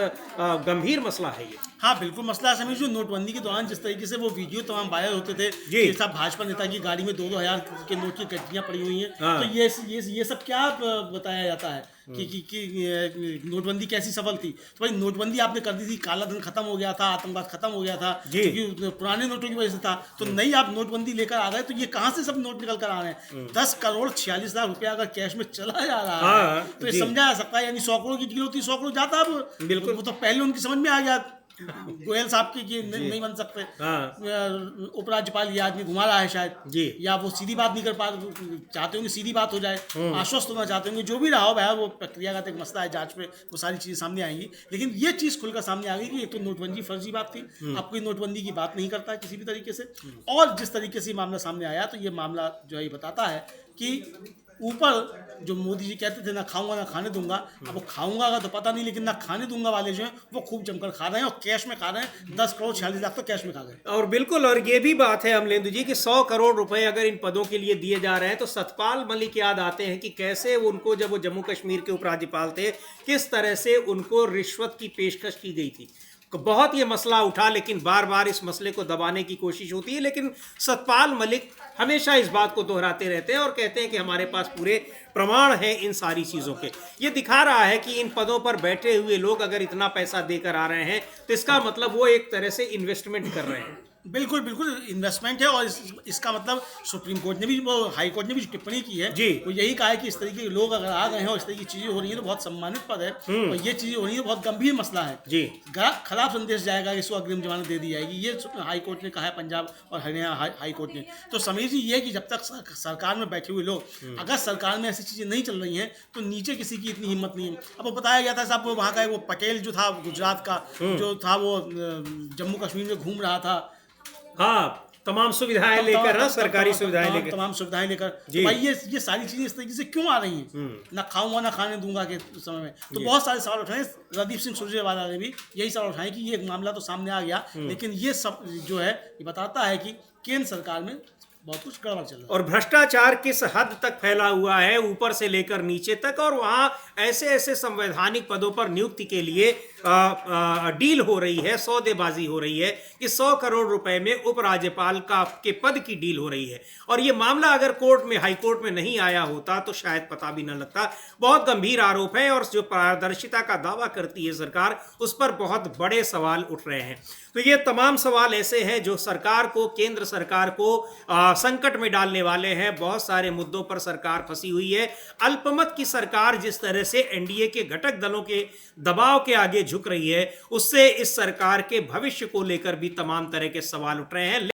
गंभीर मसला है ये। हाँ बिल्कुल मसला समझ। जो नोटबंदी के दौरान जिस तरीके से वो वीडियो तमाम वायरल होते थे कि सब भाजपा नेता की गाड़ी में 2-2 हज़ार के नोट की गड्डियां पड़ी हुई हैं, तो ये सब क्या बताया जाता है कि नोटबंदी कैसी सफल थी? तो भाई नोटबंदी आपने कर दी थी, काला धन खत्म हो गया था, आतंकवाद खत्म हो गया था, क्योंकि पुराने नोटों की वजह से था। तो नई आप नोटबंदी लेकर आ गए, तो ये कहाँ से सब नोट निकल कर आ रहे हैं? 10 करोड़ 46 लाख रुपया अगर कैश में चला जा रहा है तो ये समझा जा सकता है। यानी 100 करोड़ की डील होती, 100 करोड़ जाता। अब बिल्कुल वो तो पहले उनकी समझ में आ गया गोयल साहब की नहीं बन सकते। उपराज्यपाल ये आदमी घुमा रहा है शायद जी, या वो सीधी बात नहीं कर पा चाहते होंगे, सीधी बात हो जाए, आश्वस्त होना चाहते होंगे। जो भी रहा हो भाई, वो प्रक्रियागत एक मसला है, जांच में वो सारी चीजें सामने आएंगी। लेकिन ये चीज खुलकर सामने आ गई कि एक तो नोटबंदी फर्जी बात थी, अब कोई नोटबंदी की बात नहीं करता है किसी भी तरीके से। और जिस तरीके से मामला सामने आया, तो ये मामला जो है बताता है कि ऊपर जो मोदी जी कहते थे ना खाऊंगा ना खाने दूंगा, अब वो खाऊंगा का तो पता नहीं, लेकिन ना खाने दूंगा वाले जो हैं वो खूब जमकर खा रहे हैं और कैश में खा रहे हैं। 10 करोड़ 46 लाख तो कैश में खा गए। और बिल्कुल, और ये भी बात है अमलेंदु जी कि 100 करोड़ रुपए अगर इन पदों के लिए दिए जा रहे हैं तो सतपाल मलिक याद आते हैं कि कैसे उनको, जब वो जम्मू कश्मीर के उपराज्यपाल थे, किस तरह से उनको रिश्वत की पेशकश की गई थी। बहुत ये मसला उठा, लेकिन बार बार इस मसले को दबाने की कोशिश होती है, लेकिन सतपाल मलिक हमेशा इस बात को दोहराते रहते हैं और कहते हैं कि हमारे पास पूरे प्रमाण हैं इन सारी चीज़ों के। ये दिखा रहा है कि इन पदों पर बैठे हुए लोग अगर इतना पैसा देकर आ रहे हैं तो इसका मतलब वो एक तरह से इन्वेस्टमेंट कर रहे हैं। बिल्कुल बिल्कुल इन्वेस्टमेंट है। और इसका मतलब सुप्रीम कोर्ट ने भी, वो हाई कोर्ट ने भी जो टिप्पणी की है जी, वो यही कहा है कि इस तरीके के लोग अगर आ गए हैं और इस तरह की चीजें हो रही हैं तो बहुत सम्मानित पद है, और ये चीजें हो रही है बहुत गंभीर मसला है जी। खराब संदेश जाएगा, इसको अग्रिम जमानत दे दी जाएगी, ये हाई कोर्ट ने कहा है, पंजाब और हरियाणा हाई कोर्ट ने। तो समीर जी, ये है कि जब तक सरकार में बैठे हुए लोग, अगर सरकार में ऐसी चीजें नहीं चल रही हैं तो नीचे किसी की इतनी हिम्मत नहीं है। अब वो बताया गया था साहब, वहाँ का वो पटेल जो था गुजरात का, जो था वो जम्मू कश्मीर में घूम रहा था, हाँ, तमाम सुविधाएं लेकर, ना सरकारी सुविधाएं लेकर, तमाम सुविधाएं लेकर, तो भाई ये सारी चीजें इस तरीके से क्यों आ रही हैं? ना खाऊंगा ना खाने दूंगा के समय में, तो बहुत सारे सवाल उठाए। रणदीप सिंह सुरजेवाला ने भी यही सवाल उठाए कि ये मामला तो सामने आ गया, लेकिन ये सब जो है ये बताता है कि केंद्र सरकार में बहुत कुछ गड़बड़ चल रहा है और भ्रष्टाचार किस हद तक फैला हुआ है, ऊपर से लेकर नीचे तक। और वहाँ ऐसे ऐसे संवैधानिक पदों पर नियुक्ति के लिए डील हो रही है, सौदेबाजी हो रही है कि 100 करोड़ रुपए में उपराज्यपाल के पद की डील हो रही है। और ये मामला अगर कोर्ट में, हाई कोर्ट में नहीं आया होता तो शायद पता भी न लगता। बहुत गंभीर आरोप है और जो पारदर्शिता का दावा करती है सरकार, उस पर बहुत बड़े सवाल उठ रहे हैं। तो ये तमाम सवाल ऐसे हैं जो सरकार को, केंद्र सरकार को संकट में डालने वाले हैं। बहुत सारे मुद्दों पर सरकार फंसी हुई है। अल्पमत की सरकार जिस तरह से एनडीए के घटक दलों के दबाव के आगे झुक रही है, उससे इस सरकार के भविष्य को लेकर भी तमाम तरह के सवाल उठ रहे हैं।